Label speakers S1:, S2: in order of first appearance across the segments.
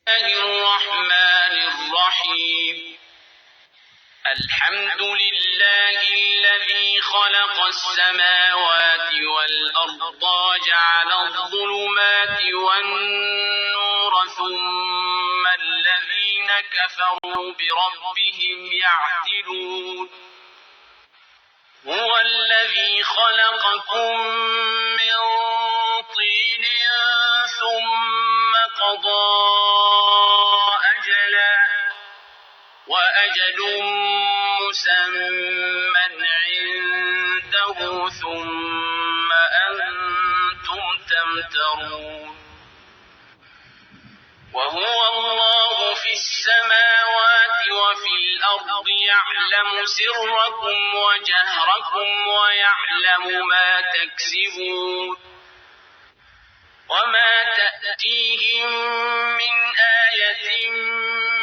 S1: الرحمن الرحيم الحمد لله الذي خلق السماوات والأرض وجعل الظلمات والنور ثم الذين كفروا بربهم يعدلون هو الذي خلقكم من طين ثم قضى أجلا وأجل مسمى عنده ثم أنتم تمترون وهو الله في السماوات وفي الأرض يعلم سركم وجهركم ويعلم ما تكسبون وما تأتيهم من آية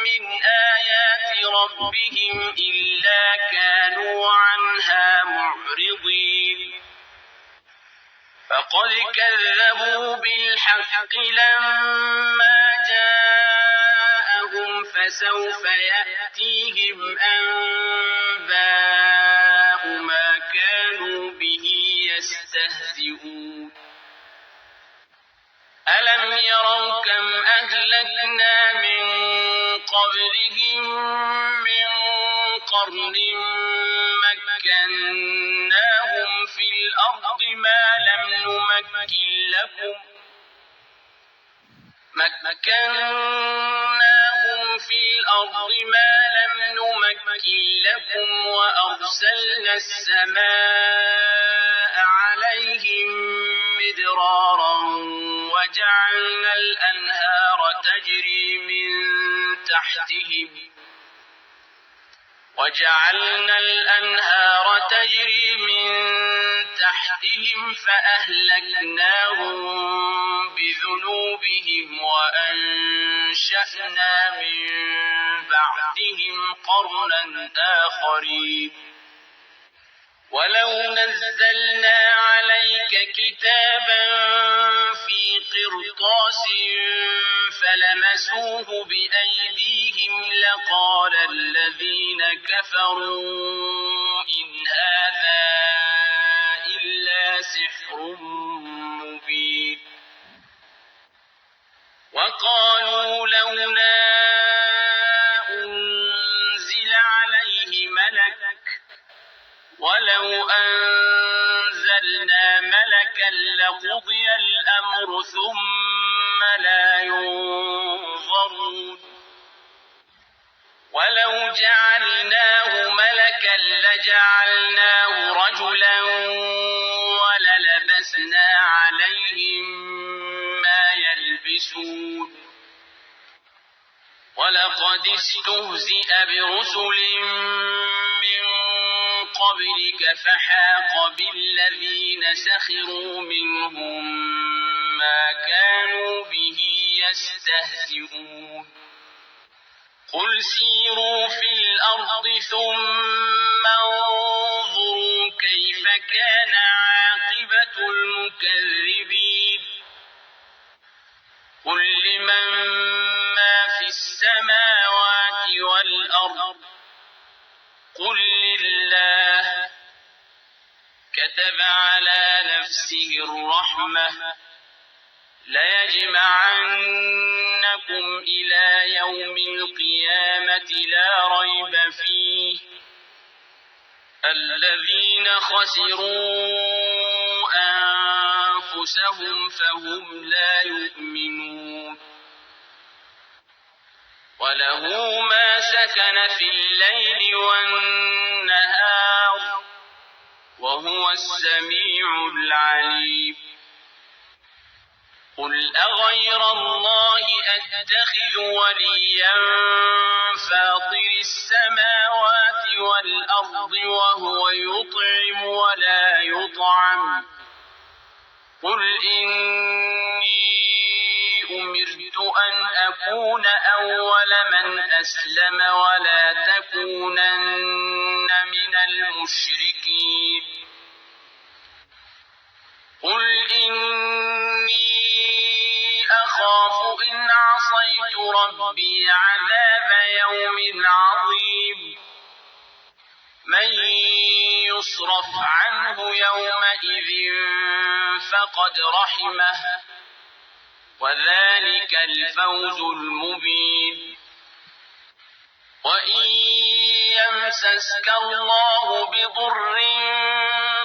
S1: من آيات ربهم إلا كانوا عنها معرضين فقد كذبوا بالحق لما جاءهم فسوف يأتيهم أنباء ما كانوا به يستهزئون ألم يروا كم أهلكنا من قبلهم من قرن مكناهم في الأرض ما لم نمكن لكم وأرسلنا السماء عليهم مدرارا وجعلنا الأنهار تجري من تحتهم فأهلكناهم بذنوبهم وأنشأنا من بعدهم قرنا آخرين ولو نزلنا عليك كتابا في قرطاس فلمسوه بأيديهم لقال الذين كفروا إن هذا إلا سحر مبين وقالوا لولا أنزل عليه ملك ولو أنزلنا ملكا لقضي الأمر ثم لا ينظرون ولو جعلناه ملكا لجعلناه رجلا وللبسنا عليهم ما يلبسون ولقد استهزئ برسل من قبلك فحاق بالذين سخروا منهم ما كانوا به يستهزئون قل سيروا في الأرض ثم انظروا كيف كان عاقبة المكذبين قل لمن ما في السماوات والأرض قل لله كتب على نفسه الرحمة ليجمعنكم إلى يوم القيامة لا ريب فيه الذين خسروا أنفسهم فهم لا يؤمنون وله ما سكن في الليل والنهار وهو السميع العليم قل أغير الله أتخذ وليا فاطر السماوات والأرض وهو يطعم ولا يطعم قل إني أمرت أن أكون أول من أسلم ولا تكونن من المشركين قل إني أخاف إن عصيت ربي عذاب يوم عظيم من يصرف عنه يومئذ فقد رحمه وذلك الفوز المبين وإن يمسسك الله بضر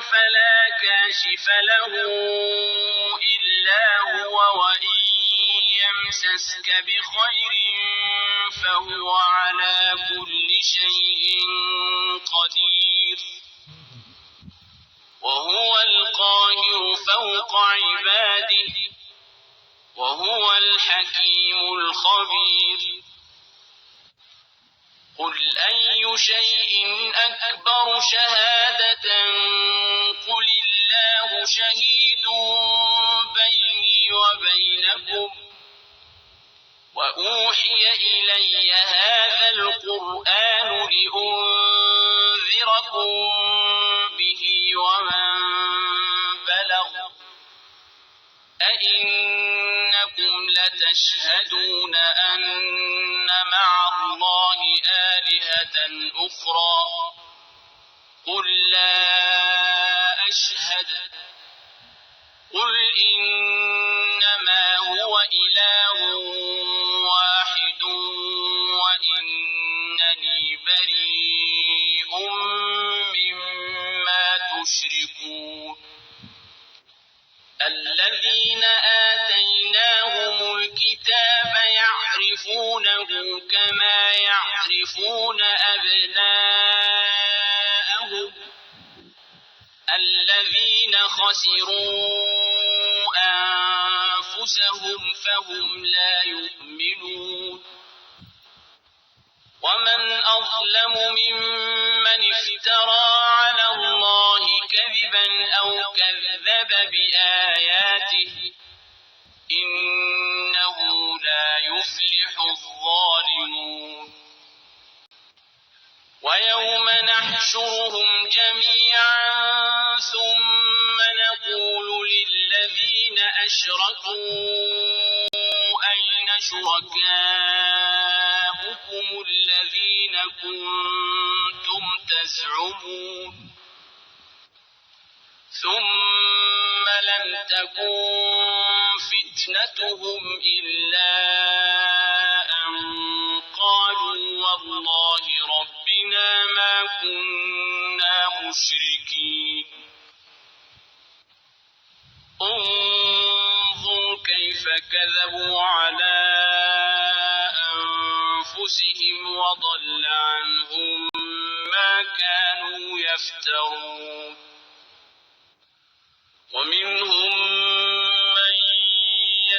S1: فلا كاشف له إلا هو وإن يمسسك بخير فهو على كل شيء قدير وهو القاهر فوق عباده وهو الحكيم الخبير قل أي شيء أكبر شهادة قل الله شهيد بيني وبينكم وأوحي إلي هذا القرآن لأنذركم به ومن بلغ أئنكم لتشهدون أن مع الله آلهة أخرى قل لا أشهد قل إنما هو إله واحد وإنني بريء مما تشركون الذين آتيناهم الكتاب يعرفونه كما يعرفون أبناءهم الذين خسروا أنفسهم فهم لا يؤمنون ومن أظلم ممن افترى على الله كذبا أو كذب بآياته إنه لا يفلح الظالمون ويوم نحشرهم جميعا ثم نقول للذين أشركوا أين شركاؤكم الذين كنتم تزعمون ثم لم تكن فتنتهم إلا أن قالوا والله ربنا ما كنا مشركين انظر كيف كذبوا على أنفسهم وضل عنهم ما كانوا يفترون ومنهم من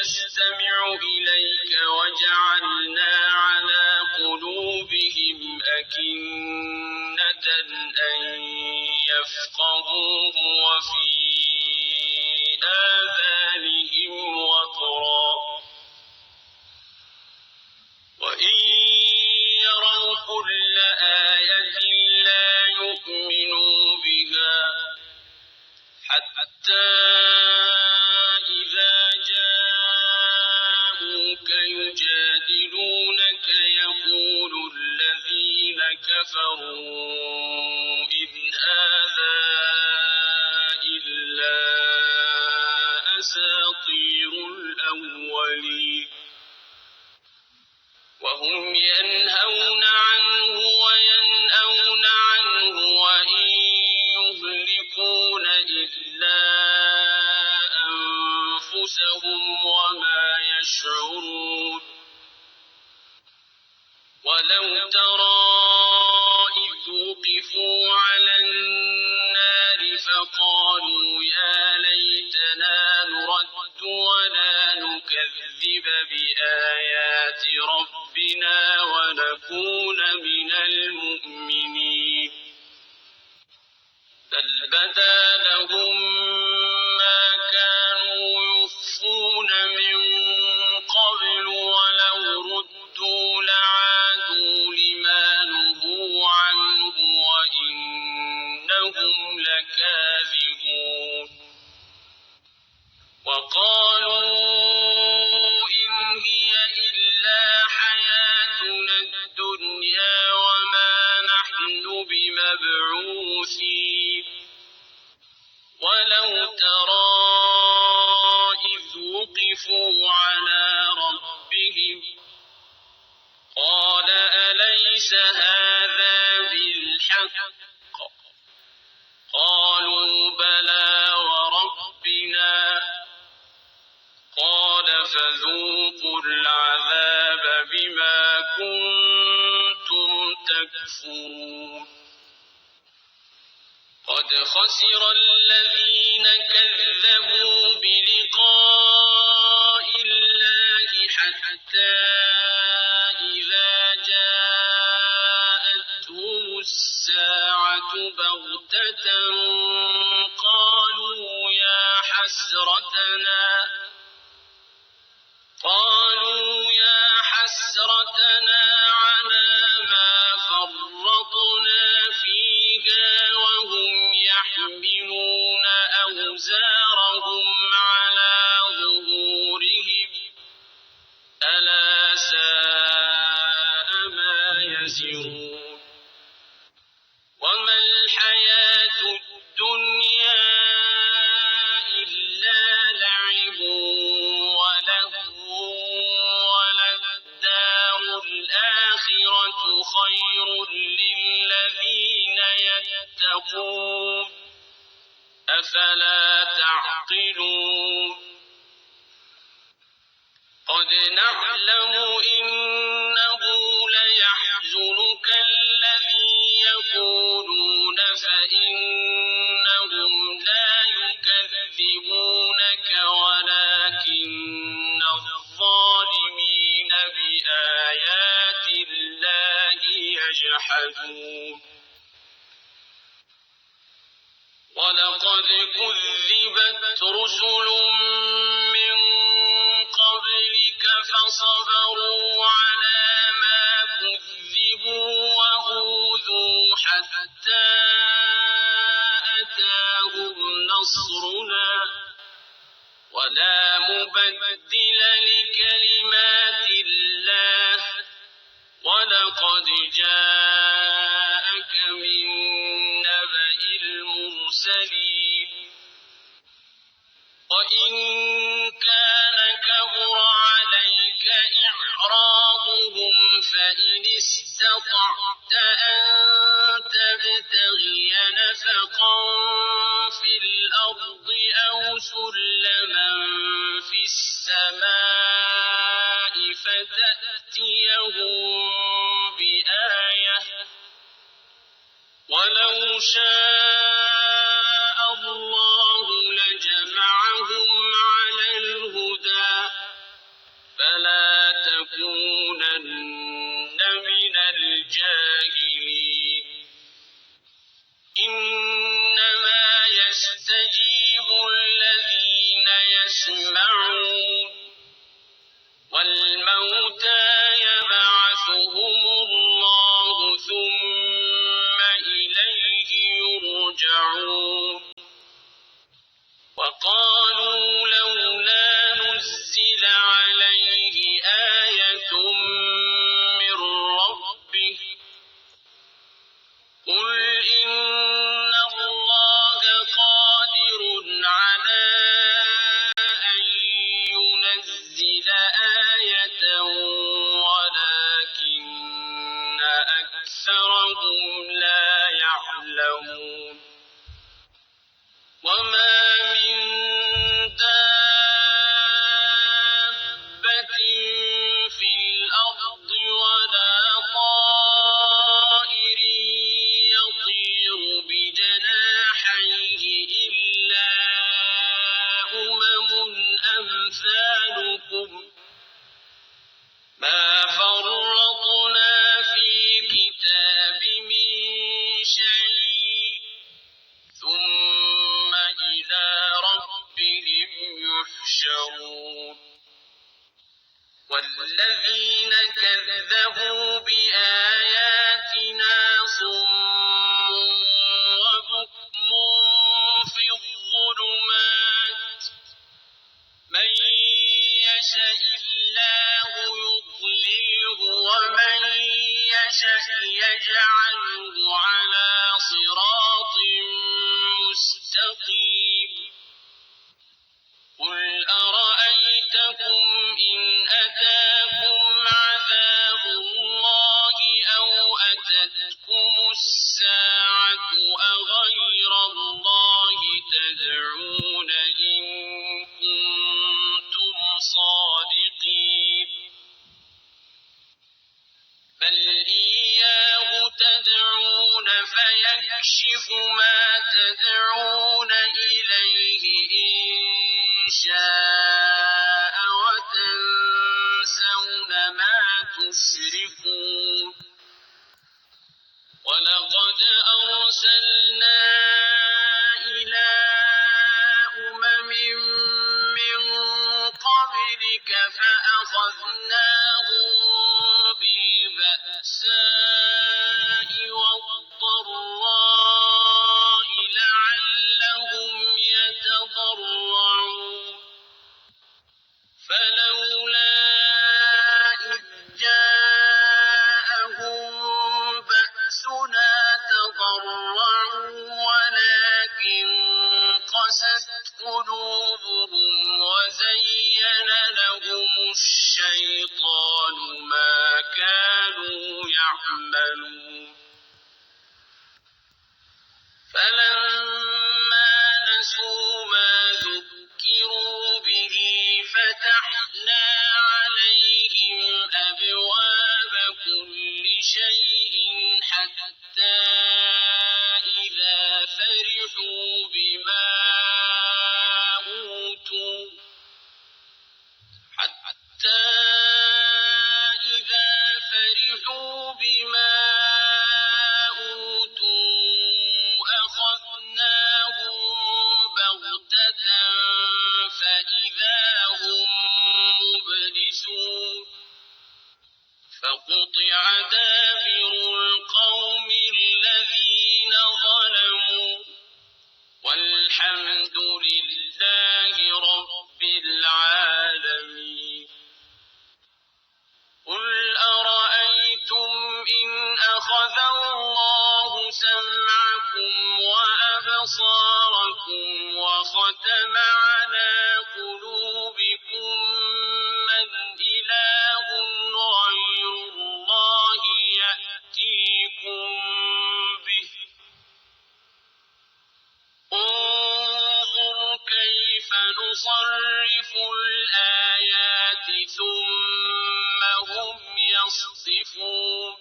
S1: يستمع إليك وجعلنا على قلوبهم أكنة أن يفقهوه وفي آذانهم وقرا وإن يروا كل آية لا يؤمنوا بها حتى إذا جاءوك يجادلونك يقول الذين كفروا إن هذا إلا أساطير الأولين وهم ينهون عنه وينأون عنه وإن يهلكون إلا أنفسهم وما يشعرون ولو ترى إذ وقفوا على النار فقالوا يا ليتنا نرد ولا نكذب بآيات ربنا ونكون من المؤمنين بل بدا لهم ما كانوا يخفون من قبل ولو ردوا لعادوا لما نهوا عنه وإنهم لكاذبون وقالوا إن هي إلا قال أليس هذا بالحق قالوا بلى وربنا قال فذوقوا العذاب بما كنتم تكفرون قد خسر الذين كذبوا بلقاء الله حتى إذا جاءتهم الساعة بغتة قالوا يا حسرتنا على ما فرطنا فيها وهم يحملون أوزارهم على ظهورهم ألا ساء ما يزرون وما الحياة الدنيا إلا لعب ولهو وللدار الآخرة خير للذين يتقون أفلا تعقلون قد نعلم إنه ليحزنك الذي يقولون فإنهم لا يكذبونك ولكن الظالمين بآيات الله يجحدون ولقد كذبت رسل من قبلك فصبروا على ما كذبوا وأوذوا حتى أتاهم نصرنا ولا مبدل لكلمات الله ولقد جاءك من نبأ المرسلين وإن كان كبر عليك إعراضهم فإن استطعت أن تبتغي نفقا في الأرض أو سلما في السماء فتأتيهم بآية ولو شاء الله لجمعهم على الهدى فلا تكونن من الجاهلين إنما يستجيب الذين يسمعون والموتى يبعثهم الله ثم إليه يرجعون وقالوا لولا نزل عليه آية من ربه قل إن الله قادر على أن ينزل آية ولكن أكثرهم لا يعلمون وما من دابة في الأرض ولا طائر يطير بجناحيه إلا أمم أمثالكم ما فرطنا في الكتاب من شيء ثم إلى ربهم يحشرون والذين كذبوا بآياتنا صم وبكم في الظلمات من يشاء الله يضلله ومن يشاء يجعله على صراط مستقيم قل أرأيتكم إن أتاكم عذاب الله بل إياه تدعون فيكشف ما تدعون إليه إن شاء وتنسون ما تشركون ولقد أرسلنا إلى أمم من قبلك فأخذناهم بالبأساء والضراء لعلهم يتضرعون فلولا إذ جاءهم بأسنا تضرعوا ولكن قست قلوبهم وزين لهم الشيطان ما كانوا يعملون فلما نسوا ما ذكروا به فتحنا عليهم أبواب كل شيء حتى إذا فرحوا بما أوتوا أخذناهم بغتة فإذا هم مبلسون فقطع دابر القوم الذين ظلموا والحمد لله رب العالمين قل أرأيتم إن أخذ الله سمعكم وأبصاركم وختم على قلوبكم من إله غير الله يأتيكم به انظر كيف نصرف الآيات ثم هم يصدفون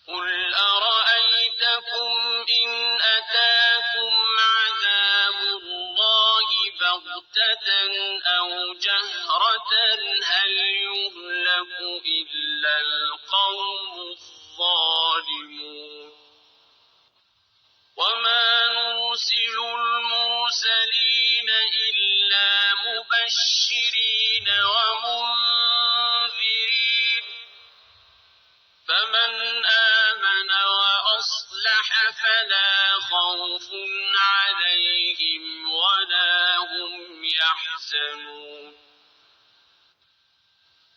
S1: قل أرأيتكم إن أتاكم عذاب الله بغتة أو جهرة هل يهلك إلا القوم الظالمون وما نرسل المرسلين إلا مبشرين ومنذرين فمن آمن وأصلح فلا خوف عليهم ولا هم يحزنون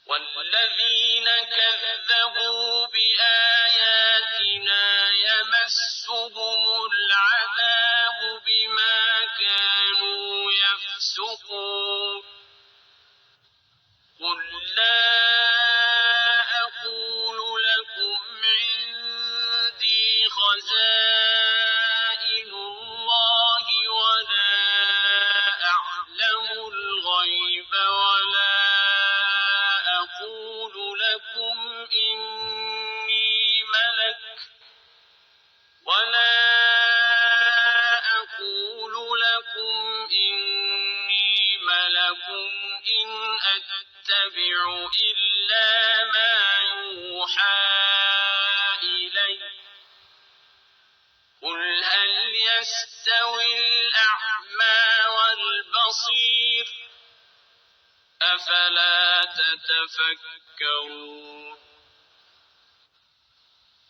S1: والذين كذبوا بآياتنا يمسهم العذاب بما كانوا يفسقون قل لا أقول لكم عندي خزائن الله ولا أعلم الغيب ولا أقول لكم إني ملك إن أتبع إلا ما يوحى إلي قل هل يستوي الأعمى والبصير أفلا تتفكرون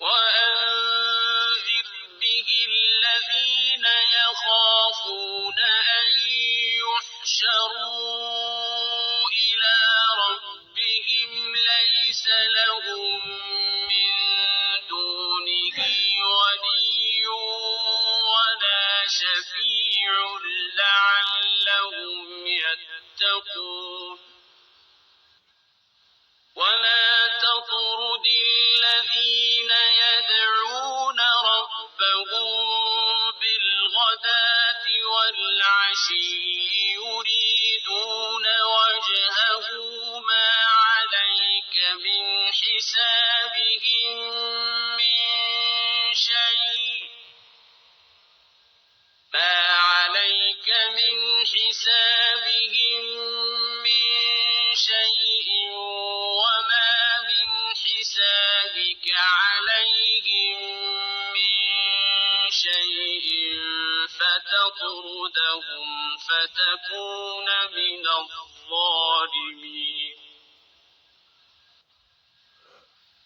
S1: وأنذر به الذين يخافون أن يحشروا إلى ربهم ليس لهم من دونه ولي ولا شفيع لعلهم يتقون ولا تطرد الذين يدعون ربهم بالغداة والعشي يريدون وجهه ما عليهم وما من حسابك عليهم من شيء فتطردهم فتكون من الظالمين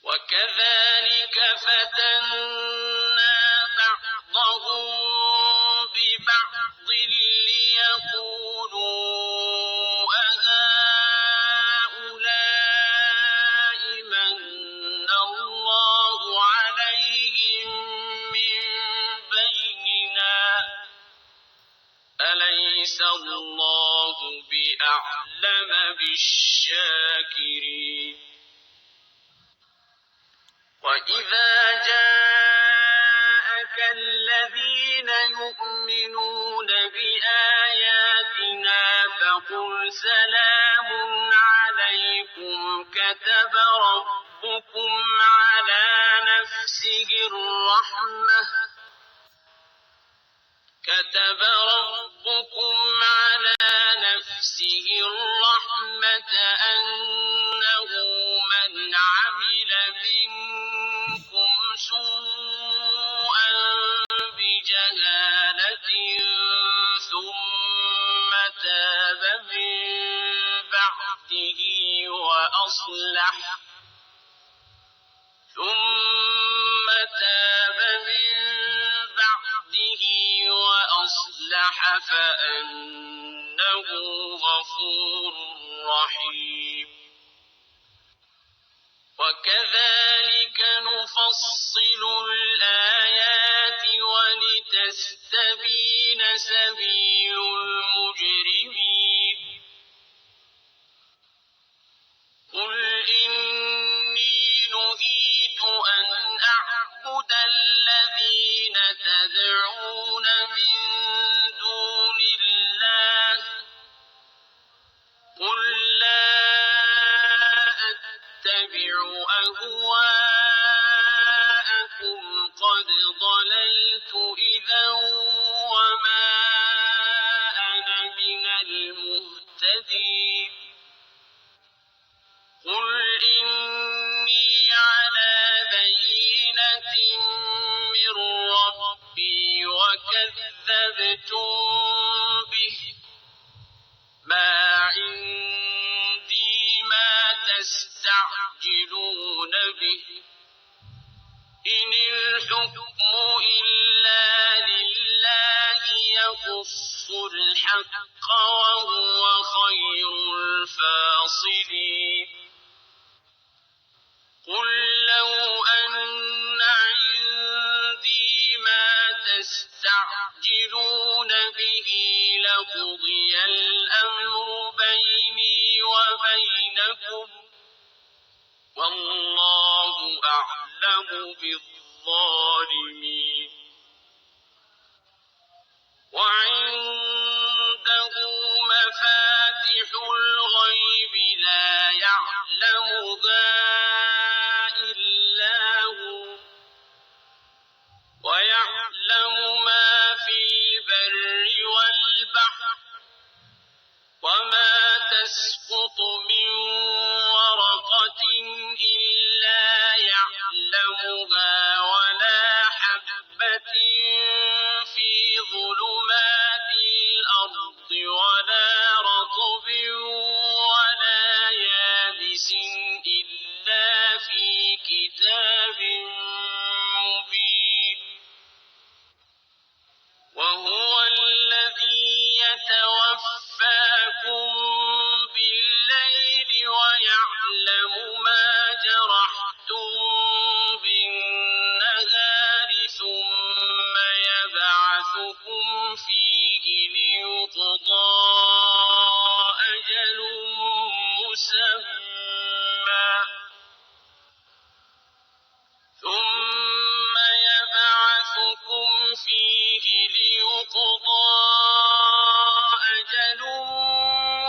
S1: وكذلك فتنا بعضهم ببعض ليقولوا أهؤلاء من الله عليهم من بيننا أليس الله بأعلم بالشاكرين وإذا جاءك الذين يؤمنون بآياتنا فقل سلام عليكم كتب ربكم على نفسه الرحمة أنه من عمل منكم سوءا بجهالة ثم تاب من بعده وأصلح فأنه غفور رحيم وكذلك نفصل الآيات ولتستبين سبيل المجرمين قل إني نهيت أن أعبد الذين تدعون من دون الله قل لا أتبع أهواءكم قد ضللت إذا وما أنا من المهتدين قل إني على بينة من ربي وكذبتم به ما عندي ما تستعجلون به إن الحكم إلا لله يقص الحق وهو خير الفاصلين قل لو أن عندي ما تستعجلون به لقضي الأمر بيني وبينكم والله أعلم بالظالمين وعنده مفاتح الغيب لا يعلمها إلا هو ويعلم ما في البر والبحر وما تسقط من ورقة إلا يعلمها ولا حبة في ظلمات الأرض ولا رطب ولا يابس إلا في كتاب مبين وهو الذي يتوفاكم بالليل ويعلم ما جرحتم بالنهار ثم يبعثكم فيه ليقضى أجل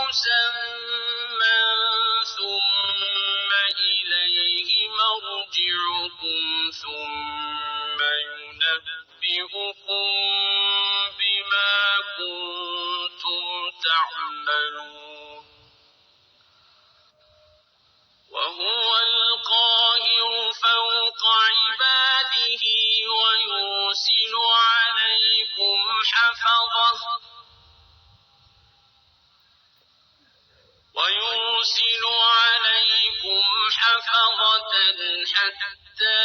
S1: مسمى ثم إلى يقظة حتى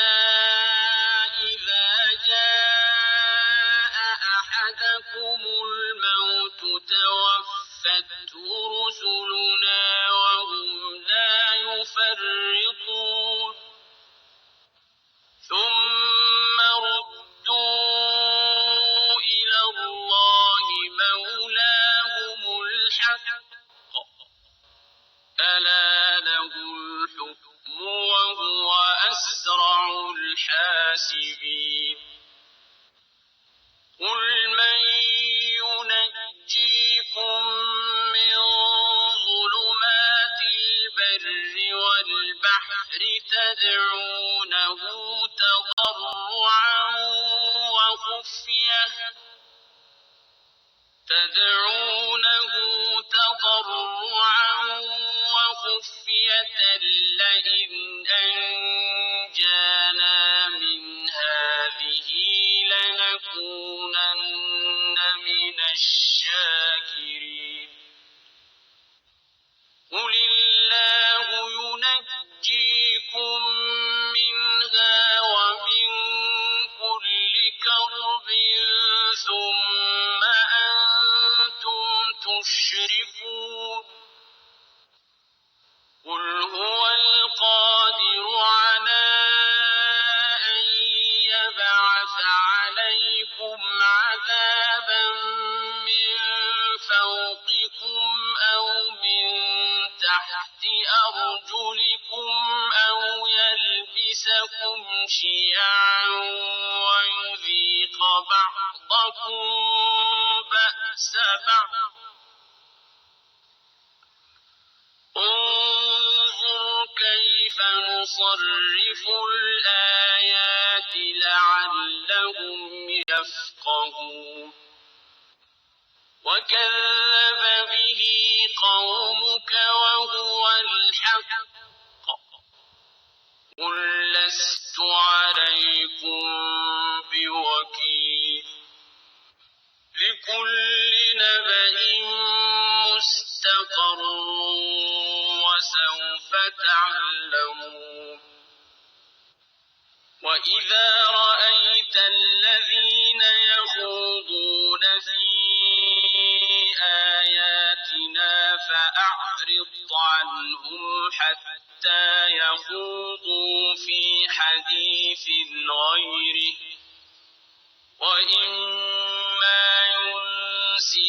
S1: إذا جاء أحدكم الموت توفته رسلنا وهم لا يفرطون ثم ردوا إلى الله مولاهم الحق ألا له الحكم وهو أسرع الحاسبين قل من ينجيكم من ظلمات البر والبحر تدعونه تضرعا وخفية لئن أنجانا من هذه لنكونن من الشاكرين قل الله ينجيكم منها ومن كل كرب ثم أنتم تشركون قل هو القادر على أن يبعث عليكم عذابا من فوقكم أو من تحت أرجلكم أو يلبسكم شيعا ويذيق بعضكم بأس بعض انظر كيف نصرف الآيات لعلهم يفقهون وكذب به قومك وهو الحق قل لست عليكم بوكيل لكل نبأ مستقر وسوف تعلمون وإذا رأيت الذين يخوضون في آياتنا فأعرض عنهم حتى يخوضوا في حديث غيره وإما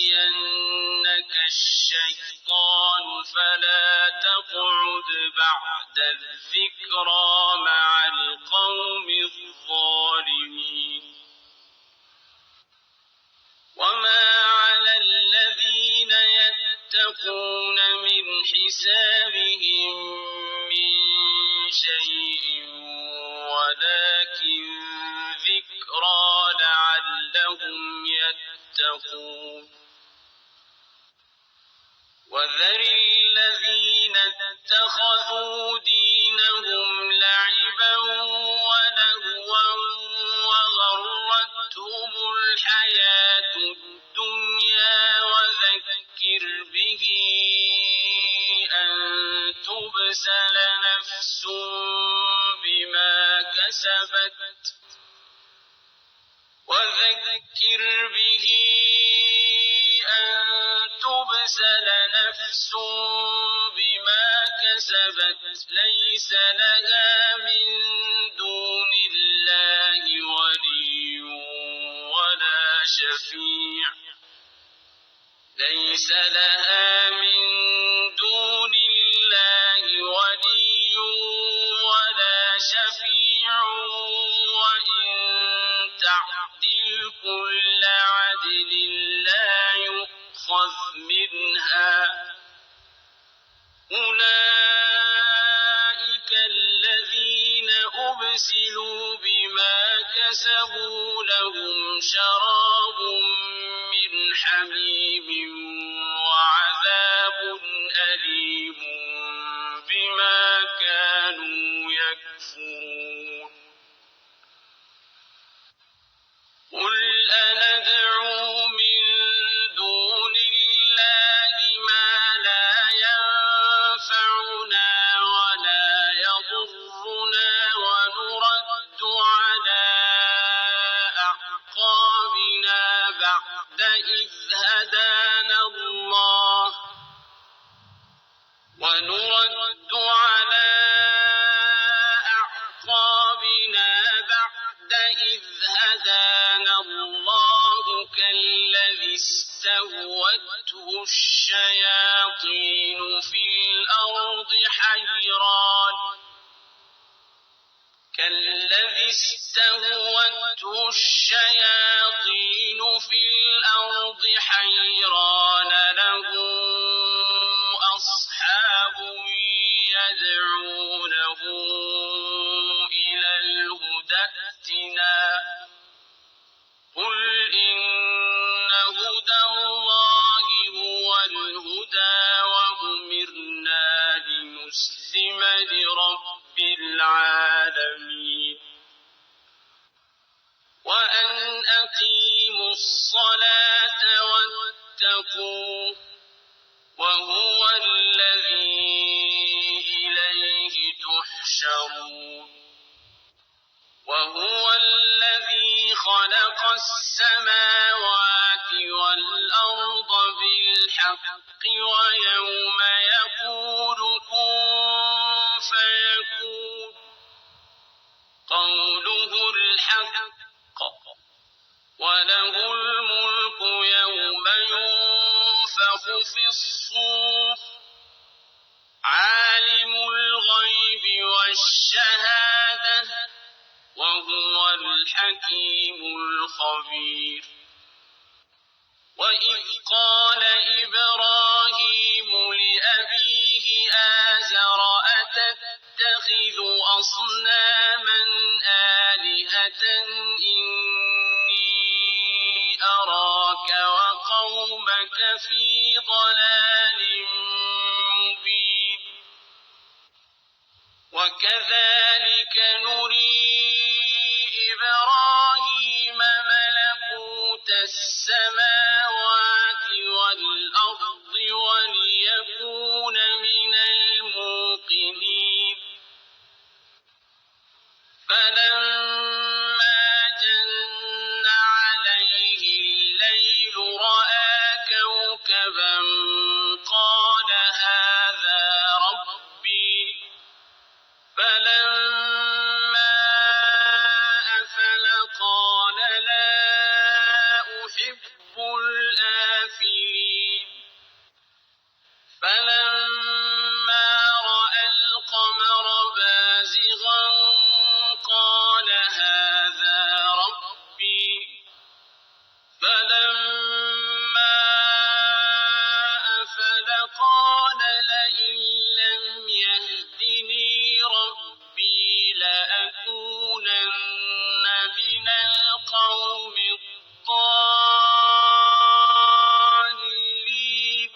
S1: ينسينك الشيطان فلا تقعد بعد الذكرى مع القوم الظالمين وما على الذين يتقون من حسابهم من شيء ولكن ذكرى لعلهم يتقون وذر الذين اتخذوا دينهم لعبا ولهوا وغرتهم الحياة الدنيا وذكر به أن تبسل نفس بما كسبت ليس لها من دون الله ولي ولا شفيع وإن تعدل كل عدل لا يؤخذ منها أولئك الذين أبسلوا بما كسبوا لهم شراب من حميم وعذاب أليم بما كانوا يكفرون قل أندعو من دون الله ما لا ينفعنا ولا يضرنا كالذي استهوته الشياطين في الأرض حيران له أصحاب يدعونه إلى الهدى ائتنا قل إن هدى الله هو الهدى وأمرنا لنسلم لرب العالمين وأن أقيموا الصلاة واتقوه وهو الذي إليه تحشرون وهو الذي خلق السماوات والأرض بالحق ويوم يقول كن فيكون قوله الحق وله الملك يوم ينفخ في الصور عالم الغيب والشهادة وهو الحكيم الخبير وإذ قال إبراهيم لأبيه آزر أتتخذ أصناما آلهة إني أراك وقومك في ضلال مبين وكذلك نري إبراهيم ملكوت السماوات والأرض وليكون من الموقنين فلما جن عليه الليل رأى كوكبا قال هذا ربي فلما أفل قال لا أحب الآفلين فلما رأى القمر بازغا قال هذا ربي فلما أفل قال لئن لم يهدني ربي لأكونن من القوم الضالين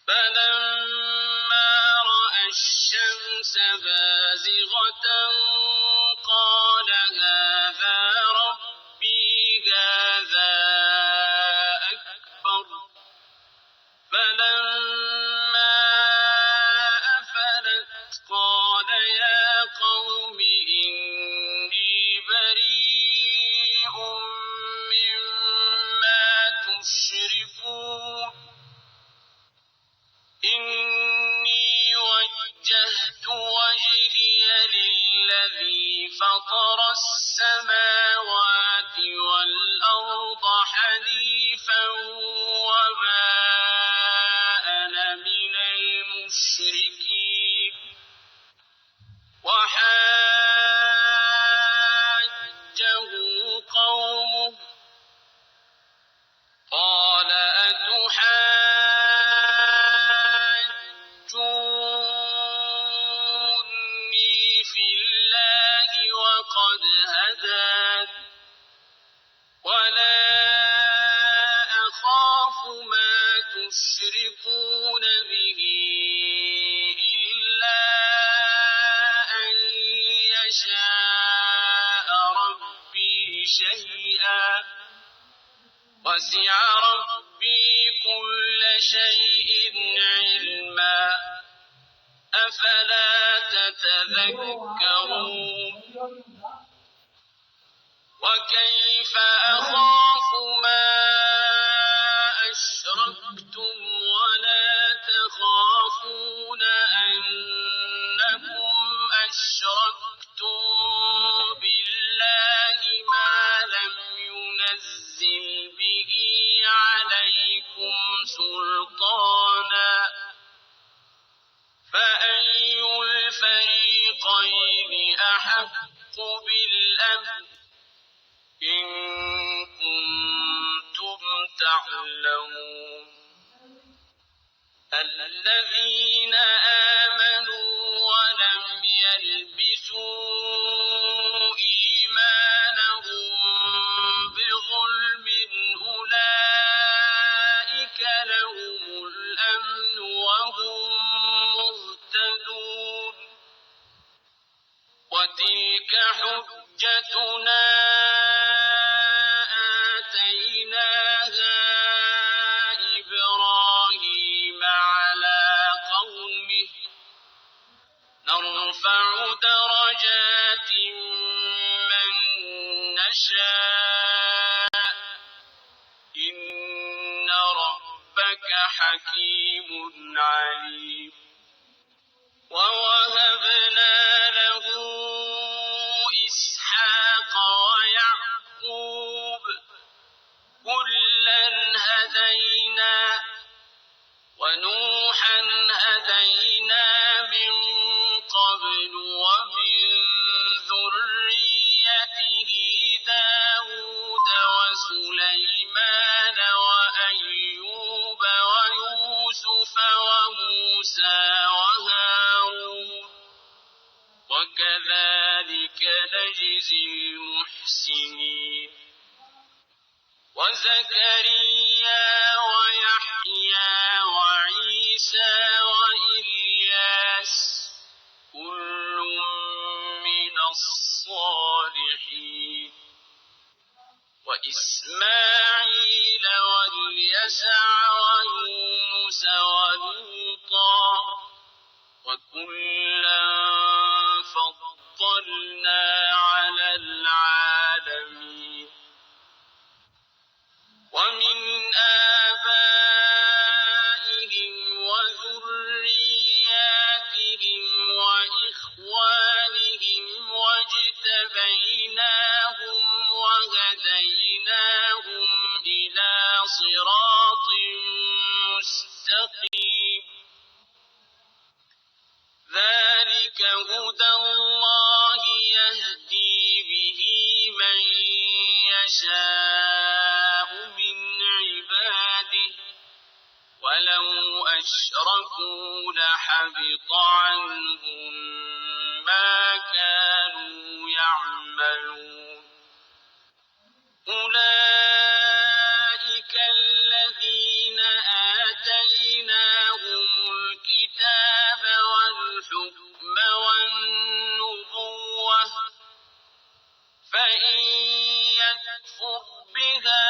S1: فلما رأى الشمس بازغة قال هذا ربي هذا أكبر فلما أفلت قال يا قوم إني بريء مما تشركون إني وجهت وجهي للذي فطر السماوات والأرض حنيفا وما أنا من المشركين وحاجه قومه قال أتحاجوني في الله وقد هدان ولا أخاف ما تشركون به إلا أن يشاء ربي شيئا وسع ربي كل شيء علما أفلا تتذكرون وكيف أخاف ما أشركتم ولا تخافون أنكم أشركتم بالله ما لم ينزل به عليكم سلطانا فأي الفريقين أحق بالأمن إن كنتم تعلمون الذين آمنوا ولم يلبسوا إيمانهم بظلم أولئك لهم الأمن وهم مهتدون وتلك حجتنا آتيناها إبراهيم على قومه نرفع درجات من نشاء إن ربك حكيم عليم ووهبنا له إسحاق ويعقوب كلا هدينا ونوحا هدينا من قبل ومن ذريته داود وسليمان وأيوب ويوسف وموسى وهارون وكذلك نجزي المحسنين وزكريا ويحيى وعيسى وإلياس كل من الصالحين وإسماعيل واليسع ويونس ولوطا وكلا فضلنا على العالمين ومن آبائهم وذرياتهم وإخوانهم واجتبيناهم وهديناهم إلى صراط مستقيم ذلك هدى الله يهدي به من يشاء من عباده ولو أشركوا لحبط عنهم ما كانوا يعملون أولئك الذين آتيناهم الكتاب والحكم والنبوة فإن يكفر بها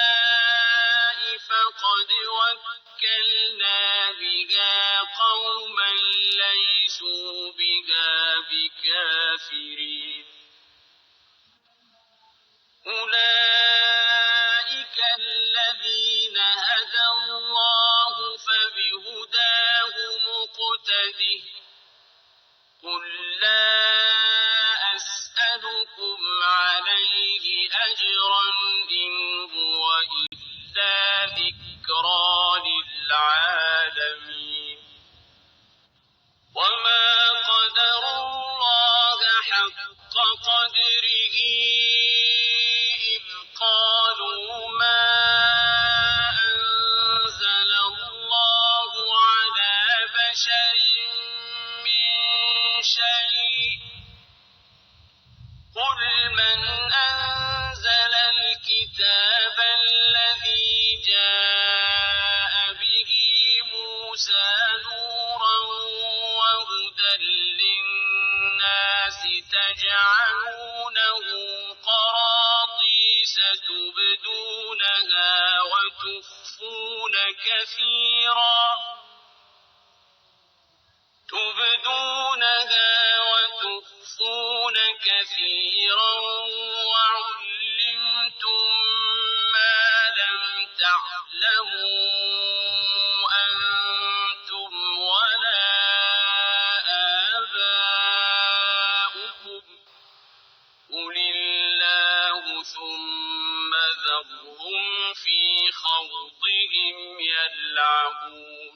S1: هؤلاء فقد وكلنا بها قوما ليسوا بها بكافرين أولئك الذين هدى الله فبهداه مقتده قل لا أسألكم عليه أجرا إن هو إلا ذكرى للعالمين وما قدروا الله حق قدره إذ قالوا ما أنزل الله على بشر من شيء قل من أنزل الكتاب الذي جاء به موسى نورا وهدى للناس تجعلونه قراطيس تبدونها وتخفون كثيرا وعلمتم ما لم تعلموا أنتم ولا آباؤكم قل الله ثم ذرهم في خوضهم يلعبون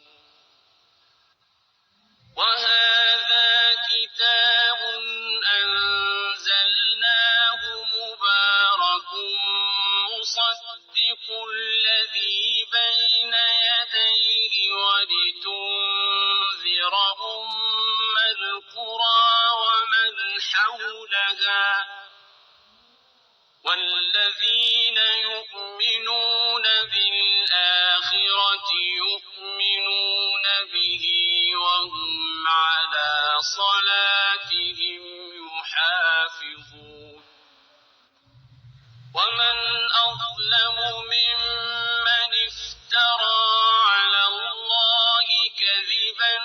S1: حولها والذين يؤمنون بالآخرة يؤمنون به وهم على صلاتهم يحافظون ومن أظلم ممن افترى على الله كذبا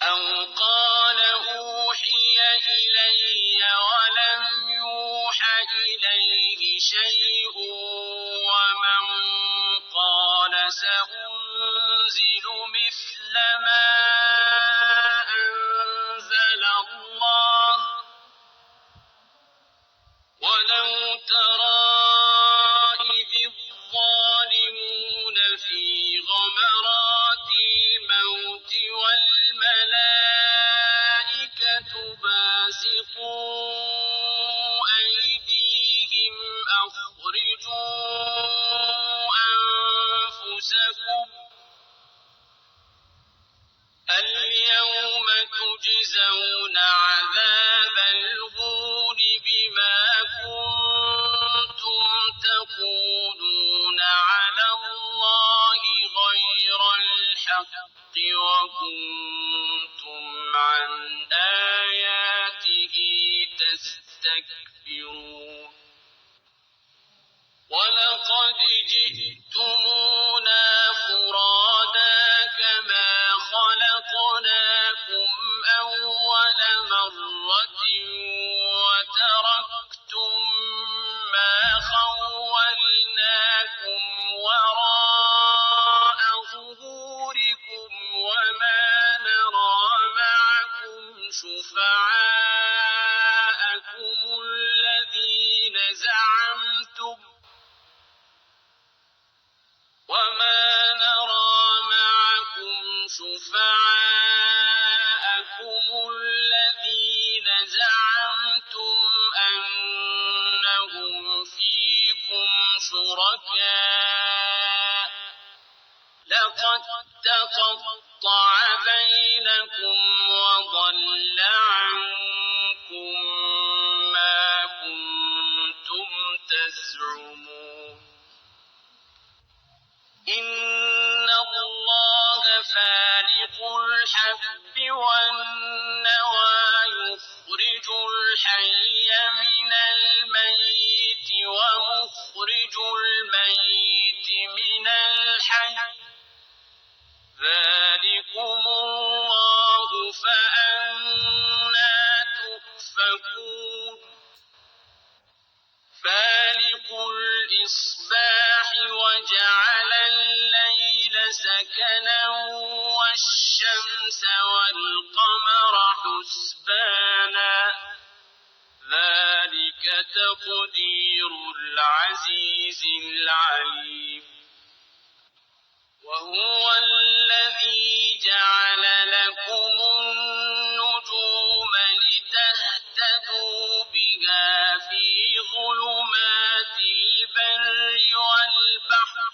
S1: أو قال أوحي إلي ولم يوح إليه شيء ومن قال سأنزل مثل ما أنزل الله ولو ترى إذ الظالمون في غمرات الموت والملائكة باسطوا أيديهم أخرجوا أنفسكم اليوم تجزون عذاب الهون بما كنتم تقولون على الله غير الحق وكنتم عن آياته تستكبرون ولقد جئتمونا فرادا كما خلقناكم أول مرة وتركتم ما خولناكم وراء ظهوركم وما نرى معكم شفعاءكم الذين زعمتم أنهم فيكم شركاء لقد تقطع بينكم وضل عنكم ما كنتم تزعمون إن الله فالق الحب والنوى يخرج الحي من الميت ومخرج الميت من الحي ذلكم الله فأنى تؤفكون فالق الإصباح وجعل الليل سكنا والشمس والقمر حسبانا ذلك تقدير العزيز العليم وهو الذي جعل لكم النجوم لتهتدوا بها في ظلمات البر والبحر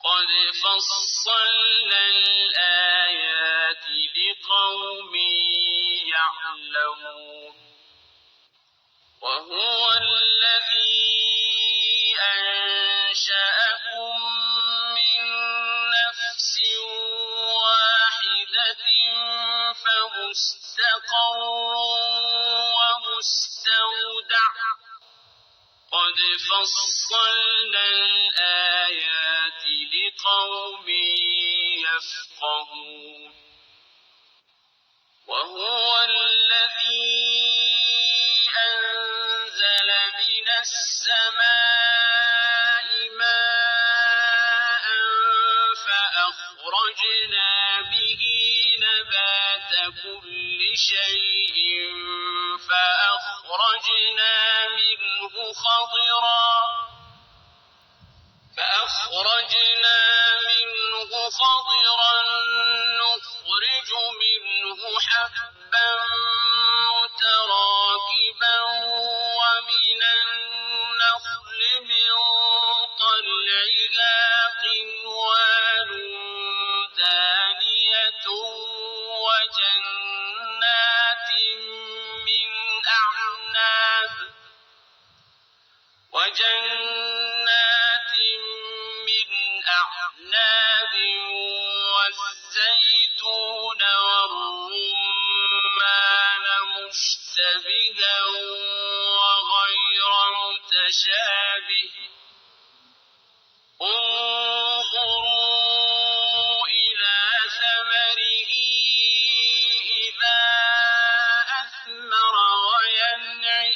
S1: قد فصلنا الآيات لقوم يعلمون وهو الذي أنشأكم من نفس واحدة فمستقر ومستودع قد فصلنا الآيات لقوم يفقهون وهو الذي أنزل من السماء ماء فأخرجنا به نبات كل شيء فأخرجنا منه خضرا نخرج منه حبا متراكبا ومن النخل من قنوان دانية وجنات من أعناب والزيتون والرمان مشتبها وغير متشابه انظروا إلى ثمره إذا أثمر وينعه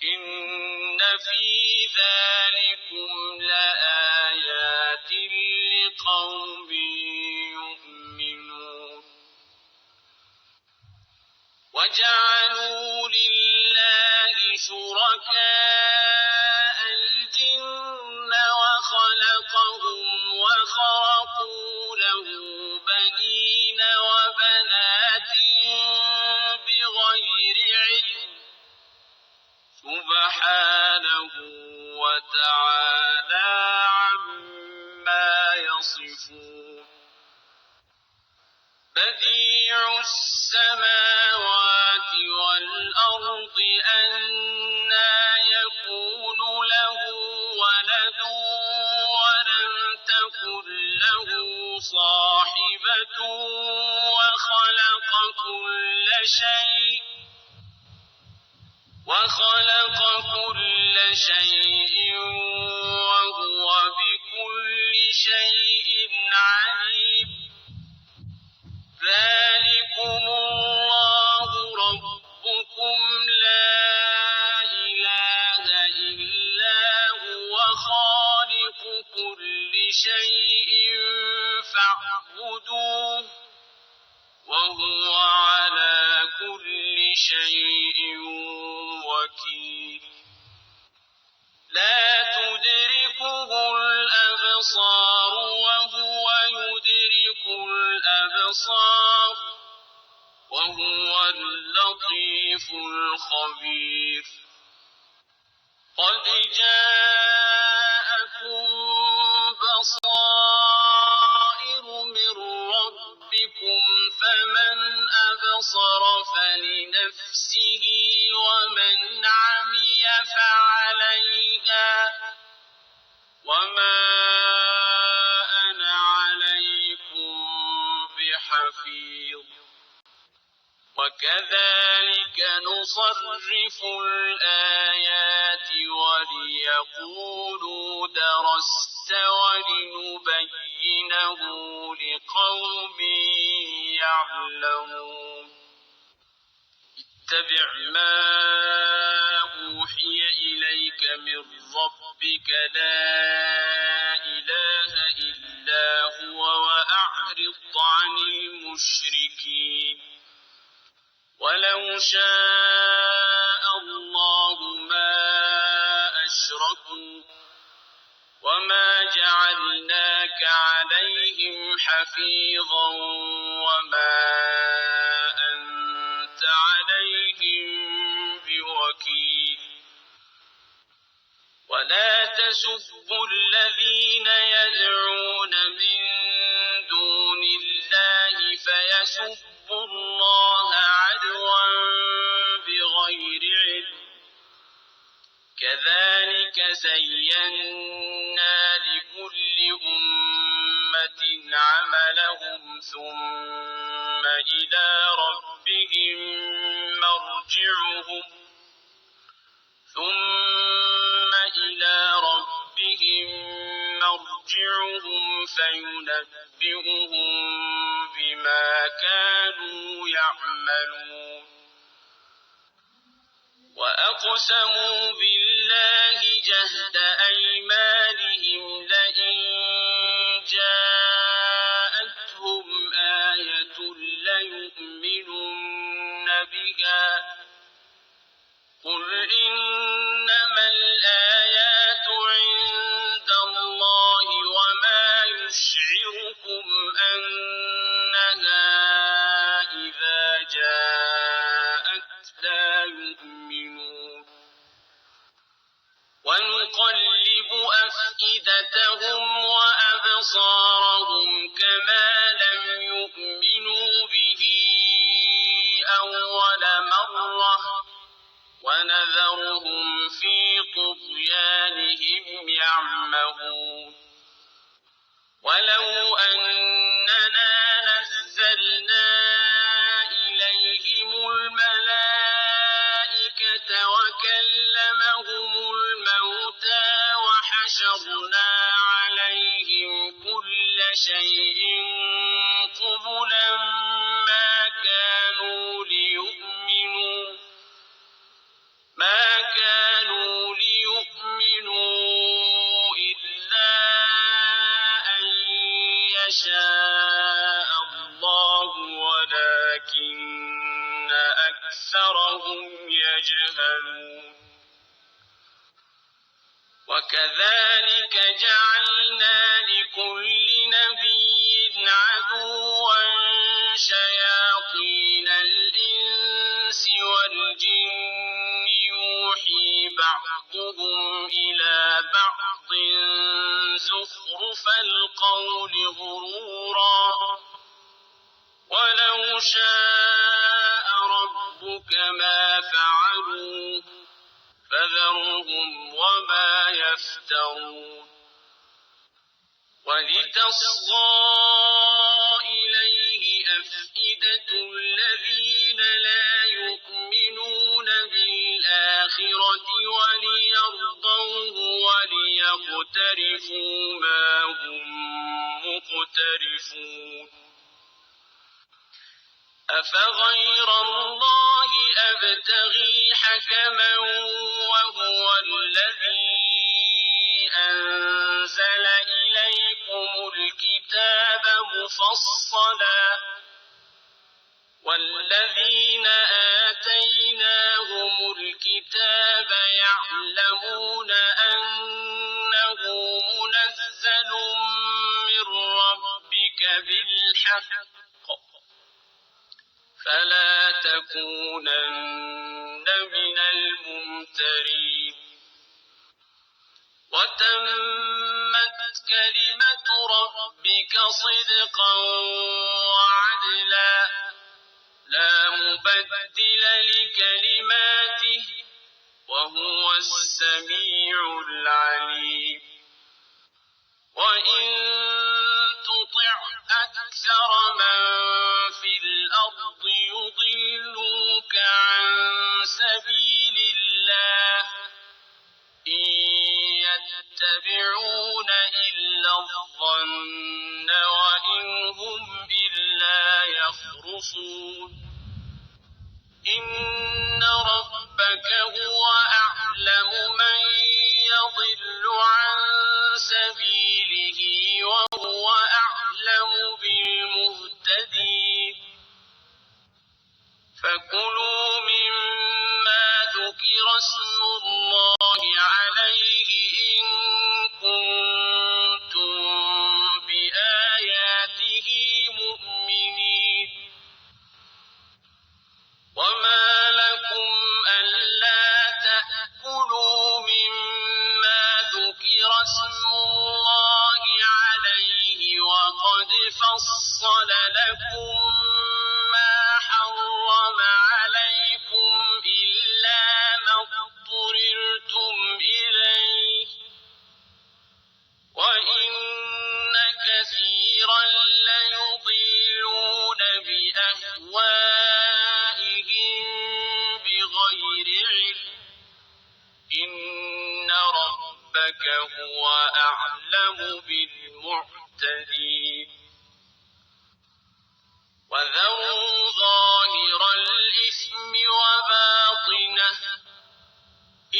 S1: إن في ذلكم لآيات لقوم يؤمنون وجعلوا لله شركاء الجن وخلقهم وخرقوا له بنين وبنات بغير علم سبحانه وتعالى عما يصفون بديع السماوات والأرض أنى يكون له ولد ولم تكن له صاحبة وخلق كل شيء وهو بكل شيء عليم ذلكم الله ربكم لا إله إلا هو خالق كل شيء فاعبدوه وهو على كل شيء وكيل لا تدركه الأبصار وهو يدرك الأبصار وهو اللطيف الخبير قد جاءكم بصائر من ربكم فمن أبصر فلنفسه ومن عمي فعليها وما أنا عليكم بحفيظ وكذلك نصرف الآيات وليقولوا درست ولنبينه لقوم يعلمون اتبع ما أوحي إليك من ربك لا إله إلا هو وأعرض عن المشركين ولو شاء الله ما أشركوا وما جعلناك عليهم حفيظا وما أنت عليهم بوكيل ولا تسبوا الذين يدعون من دون الله فيسبوا الله عدوا بغير علم كذلك زينا لكل أمة عملهم ثم إلى ربهم مرجعهم فينبئهم بما كانوا يعملون وأقسموا بالله جهد أيمانهم لئن جاءتهم آية ليؤمنن بها قل إنما الآيات عند الله وما يشعركم أنها إذا جاءت لا يؤمنون ونقلب أفئدتهم وأبصارهم كما لم يؤمنوا به أول مرة ونذرهم في طغيانهم يعمهون ولو أننا نزلنا إليهم الملائكة وكلمهم الموتى وحشرنا عليهم كل شيء قبلا ما كانوا ليؤمنوا إلا أن يشاء الله ولكن أكثرهم يجهلون وكذلك جعلنا لكل نبي عدوا شياطين الإنس والجن يوحي بعضهم إلى بعض زخرف القول غرورا ولو شاء ربك ما فعلوه فذرهم وما يفترون ولتصغى إليه أفئدة الذين لا يؤمنون بالآخرة وليرضوه وليقترفوا ما هم مقترفون أفغير الله أبتغي حكما وهو الذي أنزل إليكم الكتاب مفصلا والذين آتيناهم الكتاب يعلمون أنه منزل من ربك بالحق فلا تكونن من الممترين وتمت كلمة ربك صدقا وعدلا لا مبدل لكلماته وهو السميع العليم وإن تطع أكثر من في الأرض يضلوك عن سبيل الله إن يتبعون إلا الظن وإن هم إلا يخرصون إن ربك هو أعلم من يضل عن سبيله وهو أعلم بالمهتدين فكلوا مما ذكر اسم الله عليه إن كنتم بآياته مؤمنين وما لكم ألا تأكلوا مما ذكر اسم الله عليه وقد فصل لكم ما حرم عليكم إلا ما اضطررتم إليه وإن كثيرا ليضلون بأهوائهم بغير علم إن ربك هو أعلم بالمعتدين وذروا ظاهر الإثم وباطنه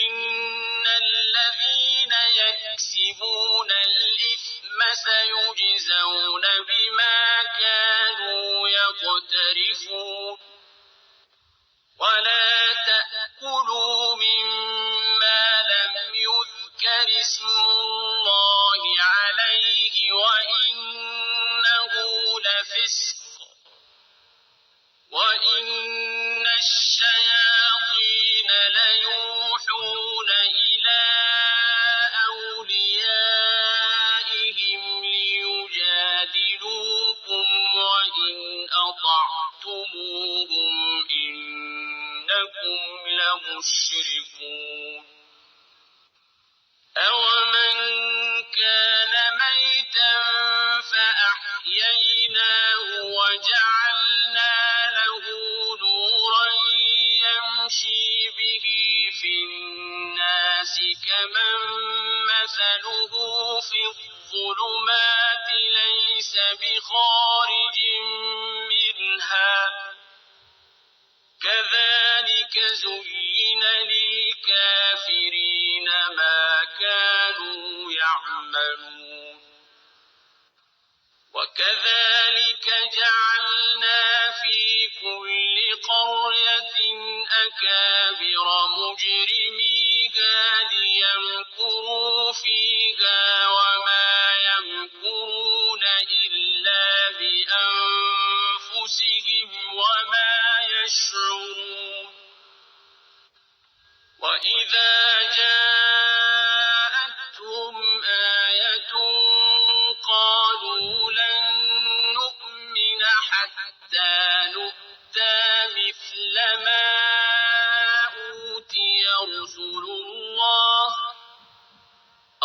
S1: إن الذين يكسبون الإثم سيجزون بما كانوا يقترفون ولا تأكلوا مما لم يذكر اسم الله عليه وإنه لفسق وإن الشياطين ليوحون إلى أوليائهم لمشركون أومن كان ميتا فأحييناه وجعلنا له نورا يمشي به في الناس كمن مثله في الظلمات ليس بخارج منها كذلك زين للكافرين ما كانوا يعملون وكذلك جعلنا في كل قرية أكابر مجرميها ليمكروا فيها وما يمكرون إلا بأنفسهم وما يشعرون وإذا جاءتهم آية قالوا لن نؤمن حتى نؤتى مثل ما أوتي رسل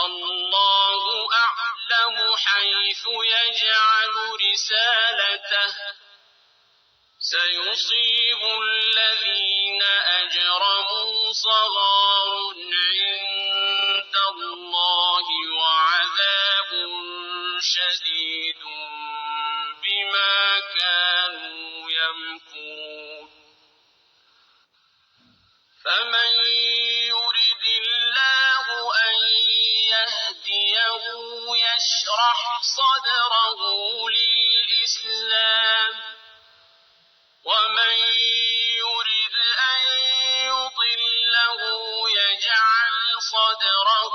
S1: الله أعلم حيث يجعل رسالته سيصيب الذين أجرموا صغار عند الله وعذاب شديد بما كانوا يمكرون فمن يرد الله أن يهديه يشرح صدره للإسلام ومن يرد أن يضله يجعل صدره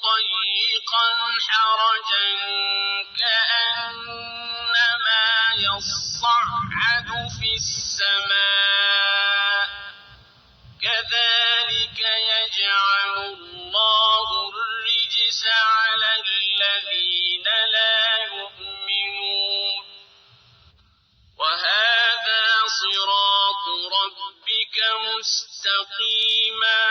S1: ضيقا حرجا كأنما يصعد في السماء كذلك يجعل الله الرجس على الذين لا يؤمنون وهذا صراط ربك مستقيما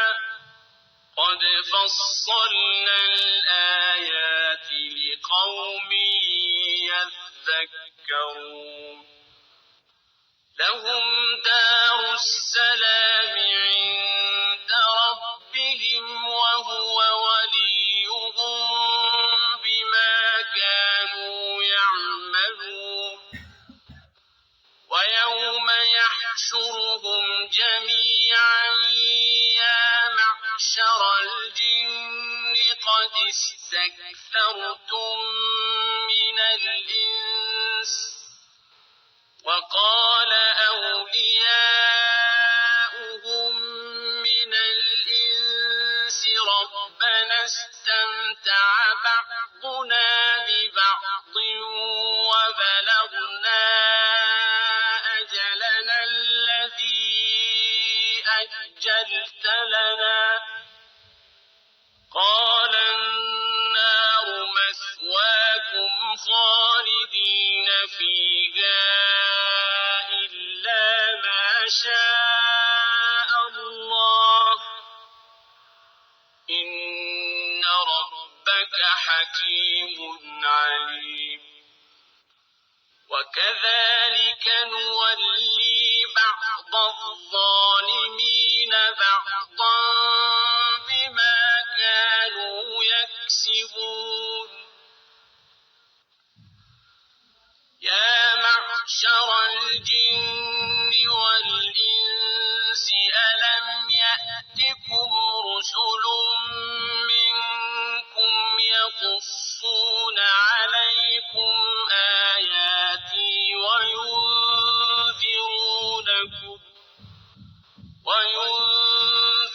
S1: قد فصلنا الآيات لقوم يذكرون لهم دار السلام عند ربهم وهو وليهم بما كانوا يعملون ويوم يحشرهم جميعا يا معشر الجن قد استكثرتم من الإنس وقال أولياؤهم من الإنس ربنا استمتع بعضنا ببعض وبلغنا أجلنا الذي أجلت لنا قال النار مثواكم خالدين فيها إلا ما شاء الله إن ربك حكيم عليم وكذلك نولي بعض الظالمين بعضا بما كانوا يكسبون يا معشر الجن والإنس ألم يأتكم رسل منكم يقصون عليكم آياتي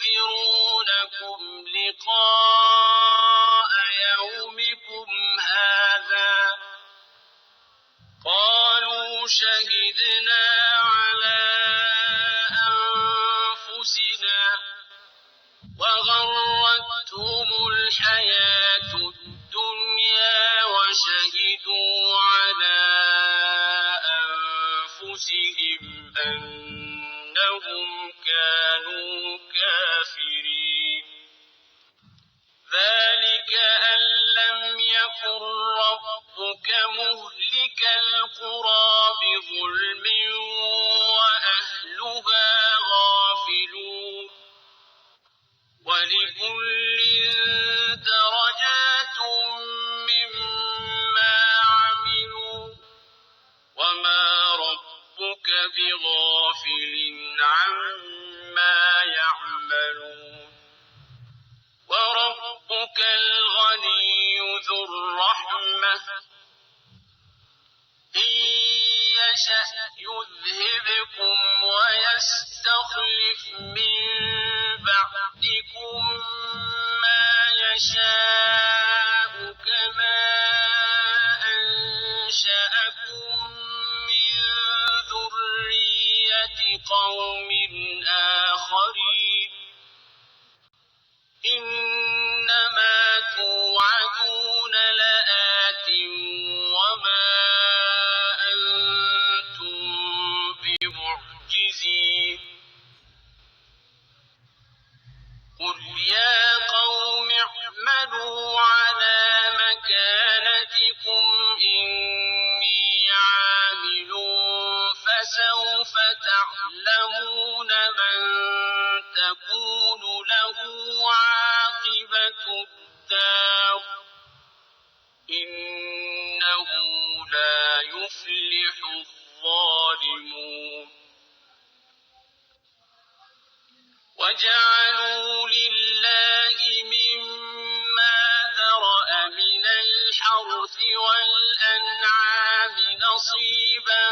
S1: وينذرونكم لقاء يومكم هذا قالوا شهدنا على أنفسنا وغرتهم الحياة الدنيا وشهدوا على أنفسهم أنهم أنهم كانوا كافرين ذلك أن لم يكن ربك مهلك القرى بظلم وأهلها غافلون ولكل درجات مما عملوا وما ربك بغافل عما يعملون وربك الغني ذو الرحمة إن يشأ يذهبكم ويستخلف من بعدكم ما يشاء كما أنشأكم من ذرية قوم آخرين إنما توعدون لآت وما أنتم بمعجزين قل يا قوم اعملوا على مكانتكم إني عامل فسوف تعلمون من تكون له عاقبة الدار إنه لا يفلح الظالمون وجعلوا لله مما ذرأ من الحرث والأنعام نصيبا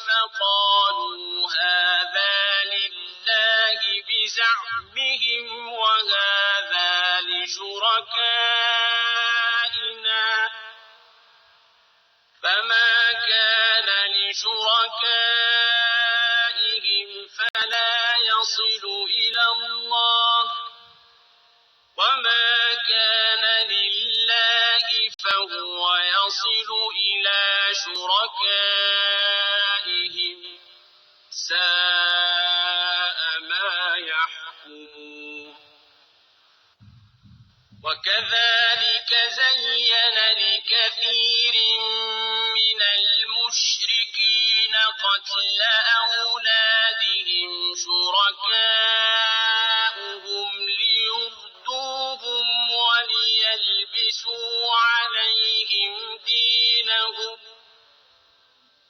S1: فقالوا هذا لله بزعمهم وهذا لشركائنا فما كان لشركائهم فلا يصل إلى الله وما كان لله فهو يصل إلى شركائهم ساء ما يحكمون وكذلك زين لكثير من المشركين قتل أولادهم شركاؤهم ليردوهم وليلبسوا عليهم دينهم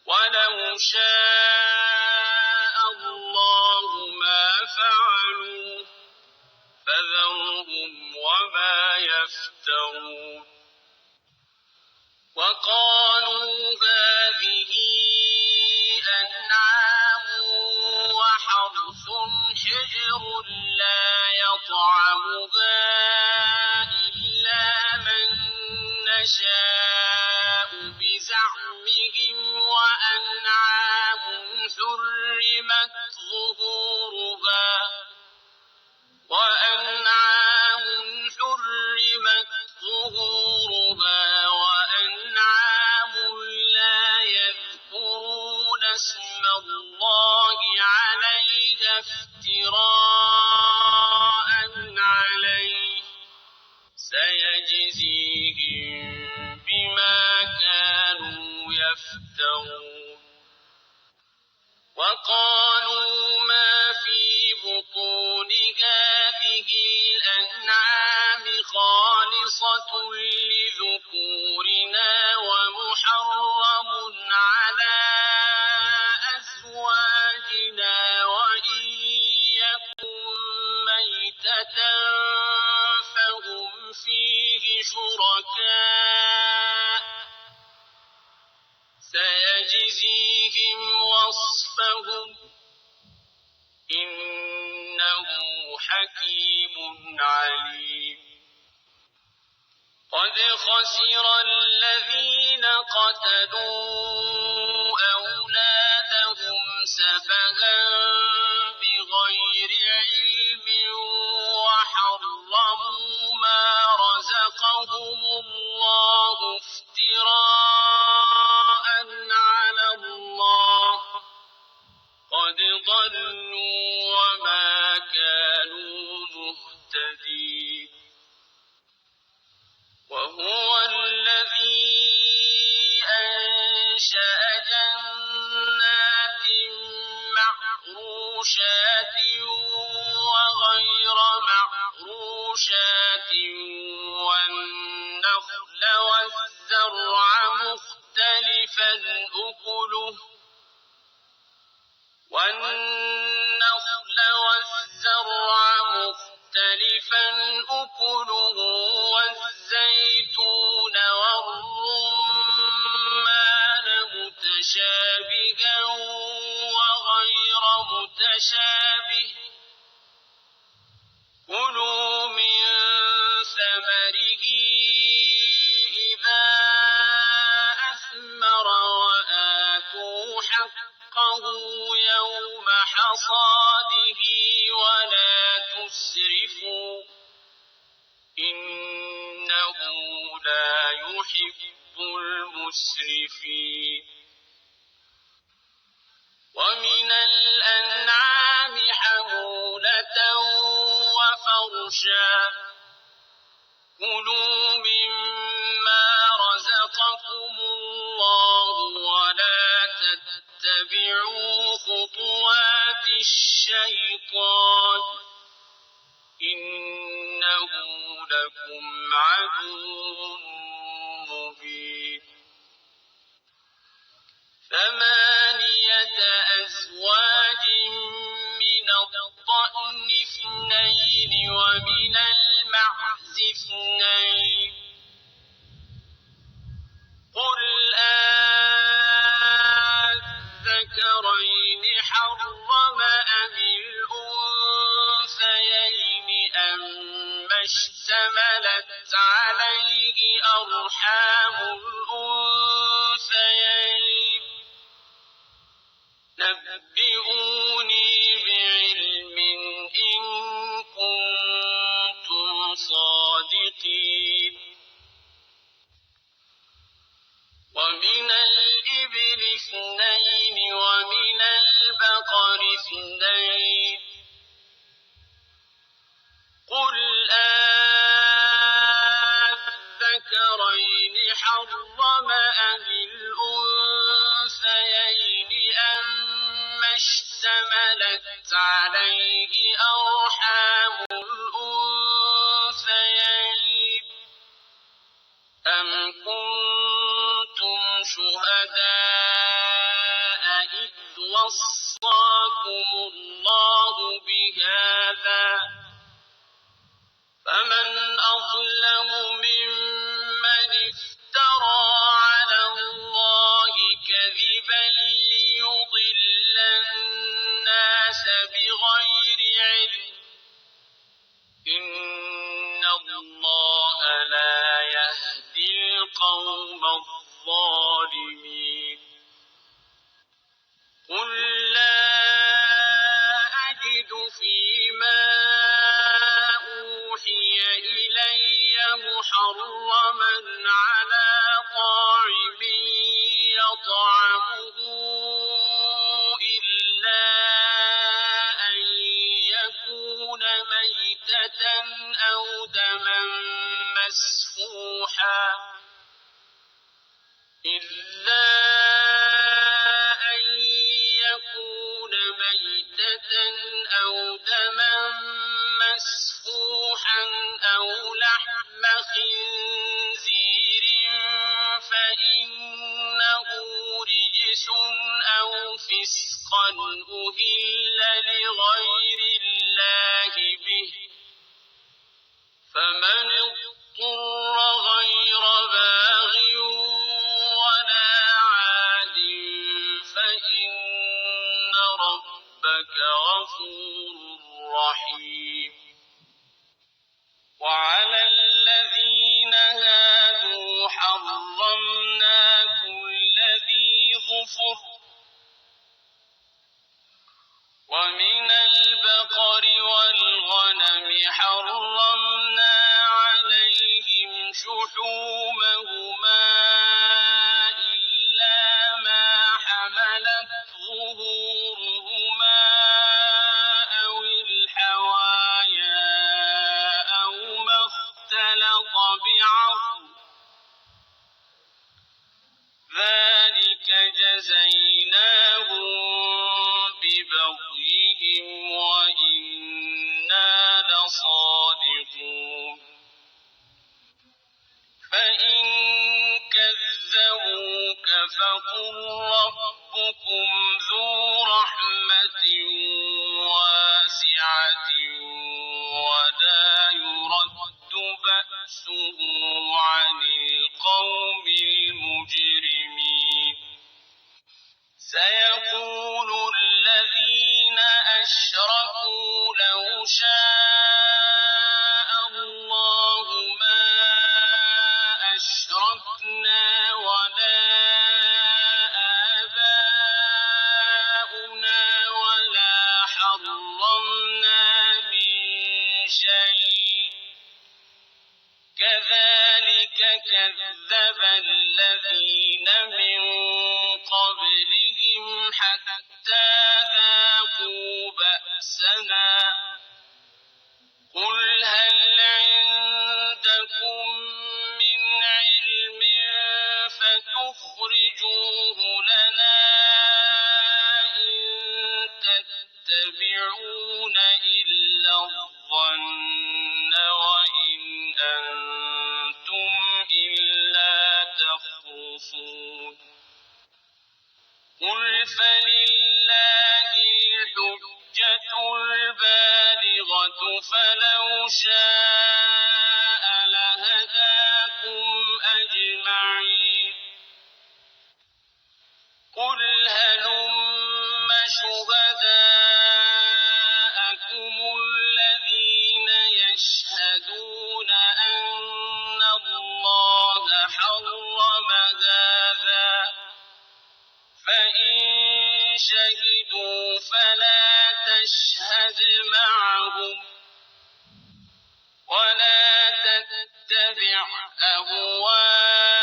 S1: ولو شاء الله ما فعلوه فذرهم وما يفترون وقالوا هذه أنعام وحرث حجر لا يطعمها إلا من نشاء بزعمهم وأنعام حرمت ظهورها وأنعام لا يذكرون اسم الله عليها افتراء عليه سيجزيهم بما كانوا يفترون وقالوا ما في بطون هذه الأنعام خالصة لذكورنا ومحرم على أزواجنا وإن يكن ميتة فهم فيه شركاء سيجزيهم وصفهم إنه حكيم عليم قد خسر الذين قتلوا أولادهم سفها بغير علم وحرموا ما رزقهم الله افتراء على الله قد ضلوا والنخل والزرع مختلفا أكله والزيتون والرمان متشابها وغير متشابه كلوا من ثمره إذا أثمر وآتوا حقه يوم حصاده ولا تسرفوا إنه لا يحب المسرفين ومن الأنعام حمولة وفرشا كلوا مما رزقكم الله ولا تتبعوا خطوات الشيطان إنه لكم عدو مبين 8 أزواج من الضأن 2 ومن المعز 2 قل أذكرين حرم أم الأنثيين أما اشتملت عليه أرحام الأنثيين نبئوني بعلم إن كنتم صادقين ومن الإبل 2 ومن البقر 2 قل أذكرين حرم أم الأنثيين أما اشتملت عليه أرحام الأنثيين أم كنتم شهداء إذ وصاكم الله بهذا فمن أظلم ممن افترى على الله كذبا ليضل الناس بغير علم إن الله لا يهدي القوم الظالمين قل لا أجد فيما أوحي إلي محرما على طاعم يطعمه إلا أن يكون ميتة أو دما مسفوحا أو لحم خنزير فإنه رجس أو فسقا أهل لغير الله به فمن اضطر غير باغ ولا عاد فإن ربك غفور رحيم وعلى الذين هادوا حرمنا كل ذي ظفر ومن البقر والغنم حرمنا عليهم شحومهما إلا ما حملت ظهورهما أو الحوايا أو ما اختلط بعظم ذلك جزيناهم ببغيهم وإنا لصادقون فإن كذبوك فقل ربكم ذو رحمة واسعة ولا يرد بأسه عن القوم المجرمين سيقول الذين أشركوا لو شاء الله ما أشركنا ولا آباؤنا ولا حرمنا من شيء كذلك كذب الذين من قبلهم حتى ذاقوا بأسنا قل هل عندكم من علم فتخرجوه لنا إن تتبعون إلا الظن وإن أنتم إلا تخرصون قل فلله الحجة البالغة فلو شاء لهداكم أجمعين قل هلم شهداءكم الذين يشهدون أن الله حرم هذا فإن شهدوا فلا تشهد معهم ولا تتبع أهواء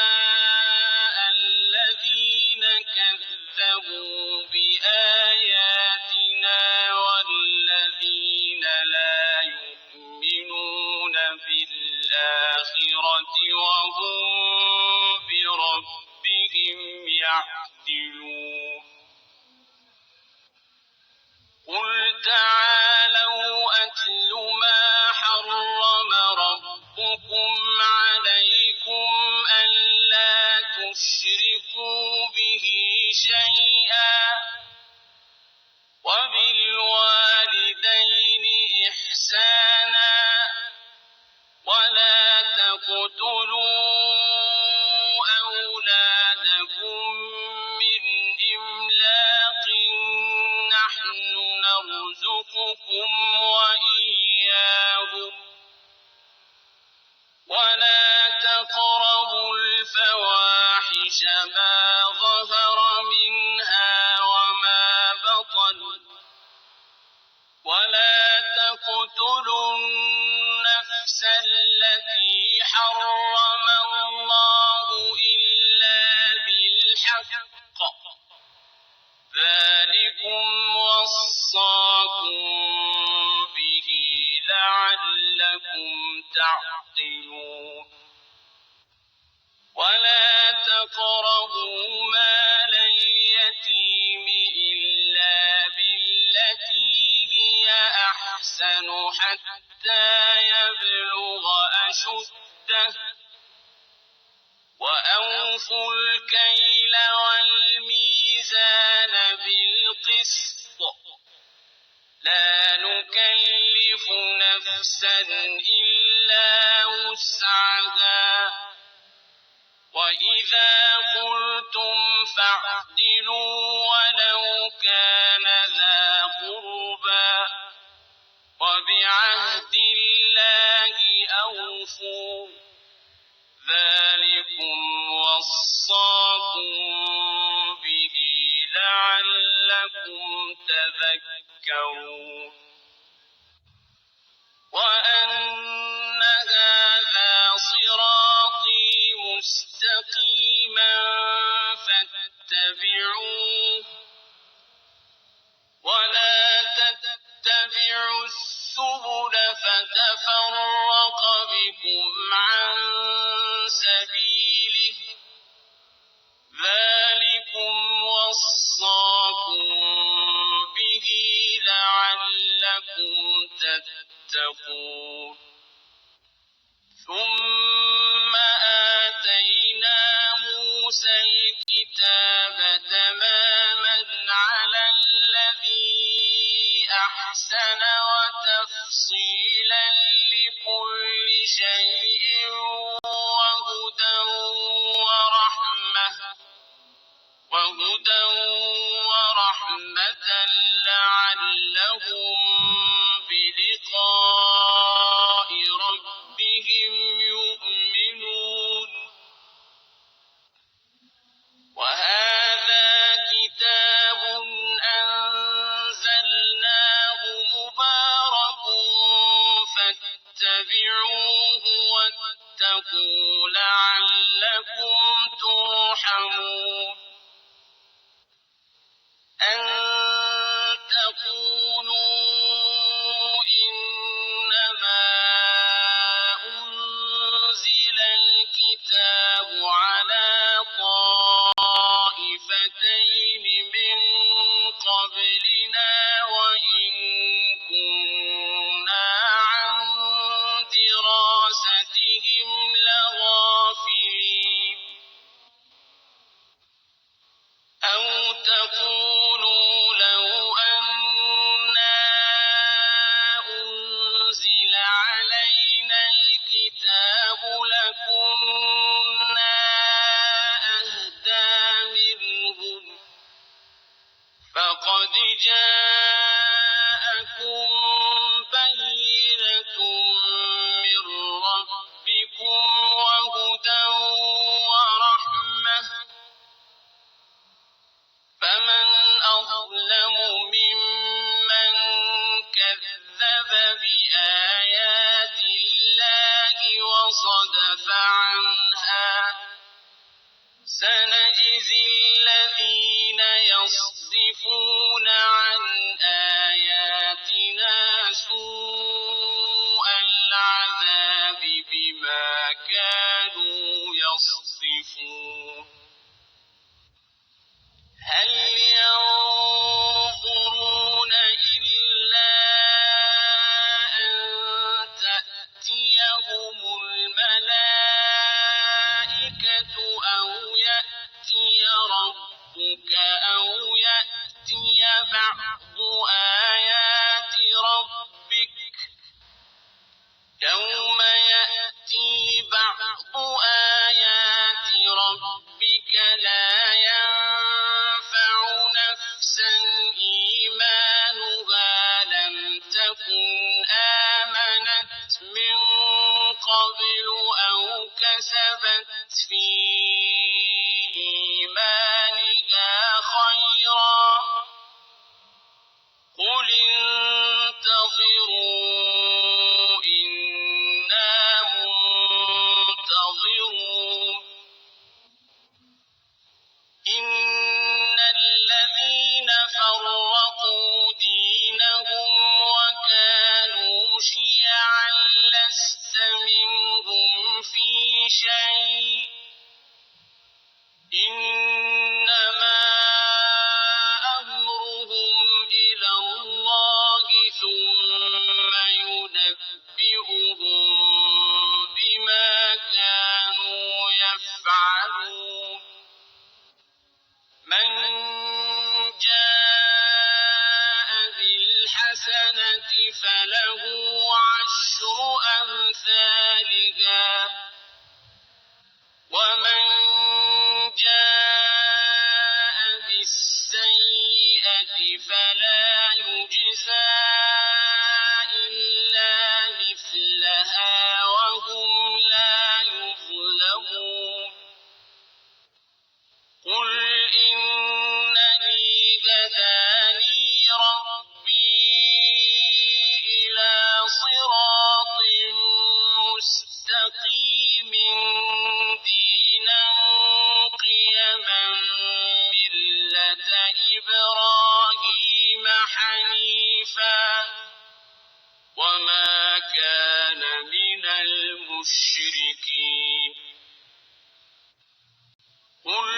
S1: الذين كذبوا بآياتنا والذين لا يؤمنون بالآخرة وهم بربهم يعدلون قل تعالوا أتل ما حرم ربكم عليكم ألا تشركوا به شيئا وبالوالدين إحسانا ولا تقتلوا أولادكم من إملاق نحن نرزقكم وإياهم ولا تقربوا الفواحش ما ظهر منها وما بطن ولا تقتلوا النفس التي حرم الله إلا بالحق ذلكم وصاكم به لعلكم تعقلون ولا تقربوا مال اليتيم إلا بالتي هي أحسن حتى يبلغ أشده وأوفوا الكيل والميزان بالقسط لا نكلف نفسا إلا وسعها وإذا قلتم فاعدلوا ولو كان ذا قربى وبعهد الله أوفوا ذلكم وصاكم به لعلكم تذكرون وأن هذا صراطي مستقيما فاتبعوه ولا تتبعوا السبل فتفرق بكم عن سبيله ذلكم وصاكم به لعلكم تتقون ثم آتينا موسى الكتاب تماما على الذي أحسن وتفصيلا لكل شيء وهدى ورحمة لعلهم بلقاء ربهم يؤمنون وهذا كتاب أنزلناه مبارك فاتبعوه واتقوا لعلكم ترحمون أن تقولوا إنما أنزل الكتاب على طائفتين من قبلنا وإن كنا عن دراستهم لغافلين أو تقولوا لو أنا أنزل علينا الكتاب لكنا أهدى منهم فقد جاءكم بينة من ربكم وهدى ورحمة فمن أظلم ممن كذب بآيات الله وصدف عنها سنجزي الذين يصدفون عن آياتنا سوء العذاب بما كانوا يصدفون هل ينظرون إلا أن تأتيهم الملائكة أو يأتي ربك أو يأتي بعض آيات ربك يوم يأتي بعض آيات ربك لا ينفع نفسا إيمانها لم تكن آمنت من قبل أو كسبت في إيمانها خيرا قل انتظروا إنا منتظرون إن الذين فرقوا دينهم وكانوا شيعا لست منهم في شيء إنما أمرهم إلى الله ثم ينبئهم بما كانوا يفعلون من جاء بالحسنة فله عشر أمثالها ومن جاء بالسيئة فلا يجزى إلا مثلها وهم لا يظلمون قل إنني هداني ربي إلى صراط مستقيم دينا قيما ملة إبراهيم حنيفا وما كان من المشركين قل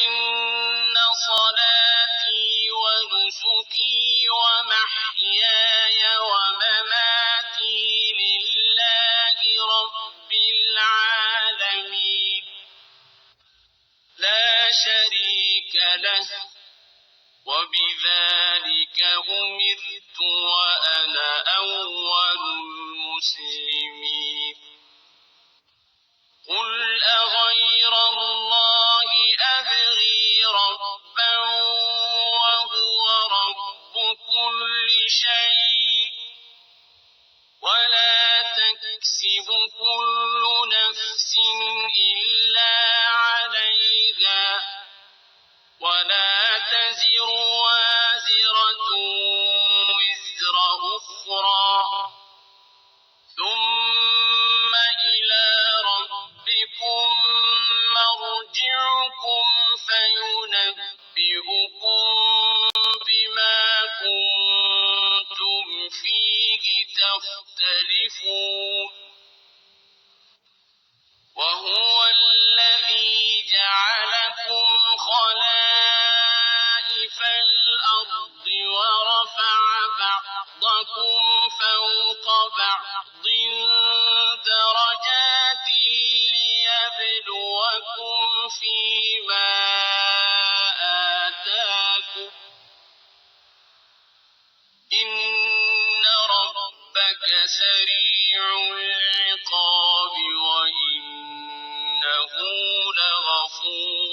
S1: إن صلاتي ونسكي ومحياي ومماتي لله رب العالمين له وبذلك أمرت وأنا أول المسلمين قل أغير الله أبغي ربا وهو رب كل شيء ولا تكسب كل نفس إلا عليها ولا تزر وازرة وزر أخرى ثم إلى ربكم مرجعكم فينبئكم بما كنتم فيه تختلفون وهو الذي جعلكم خلائف الأرض ورفع بعضكم فوق بعض درجات ليبلوكم فيما آتاكم إن ربك سريع العقاب وإنه لغفور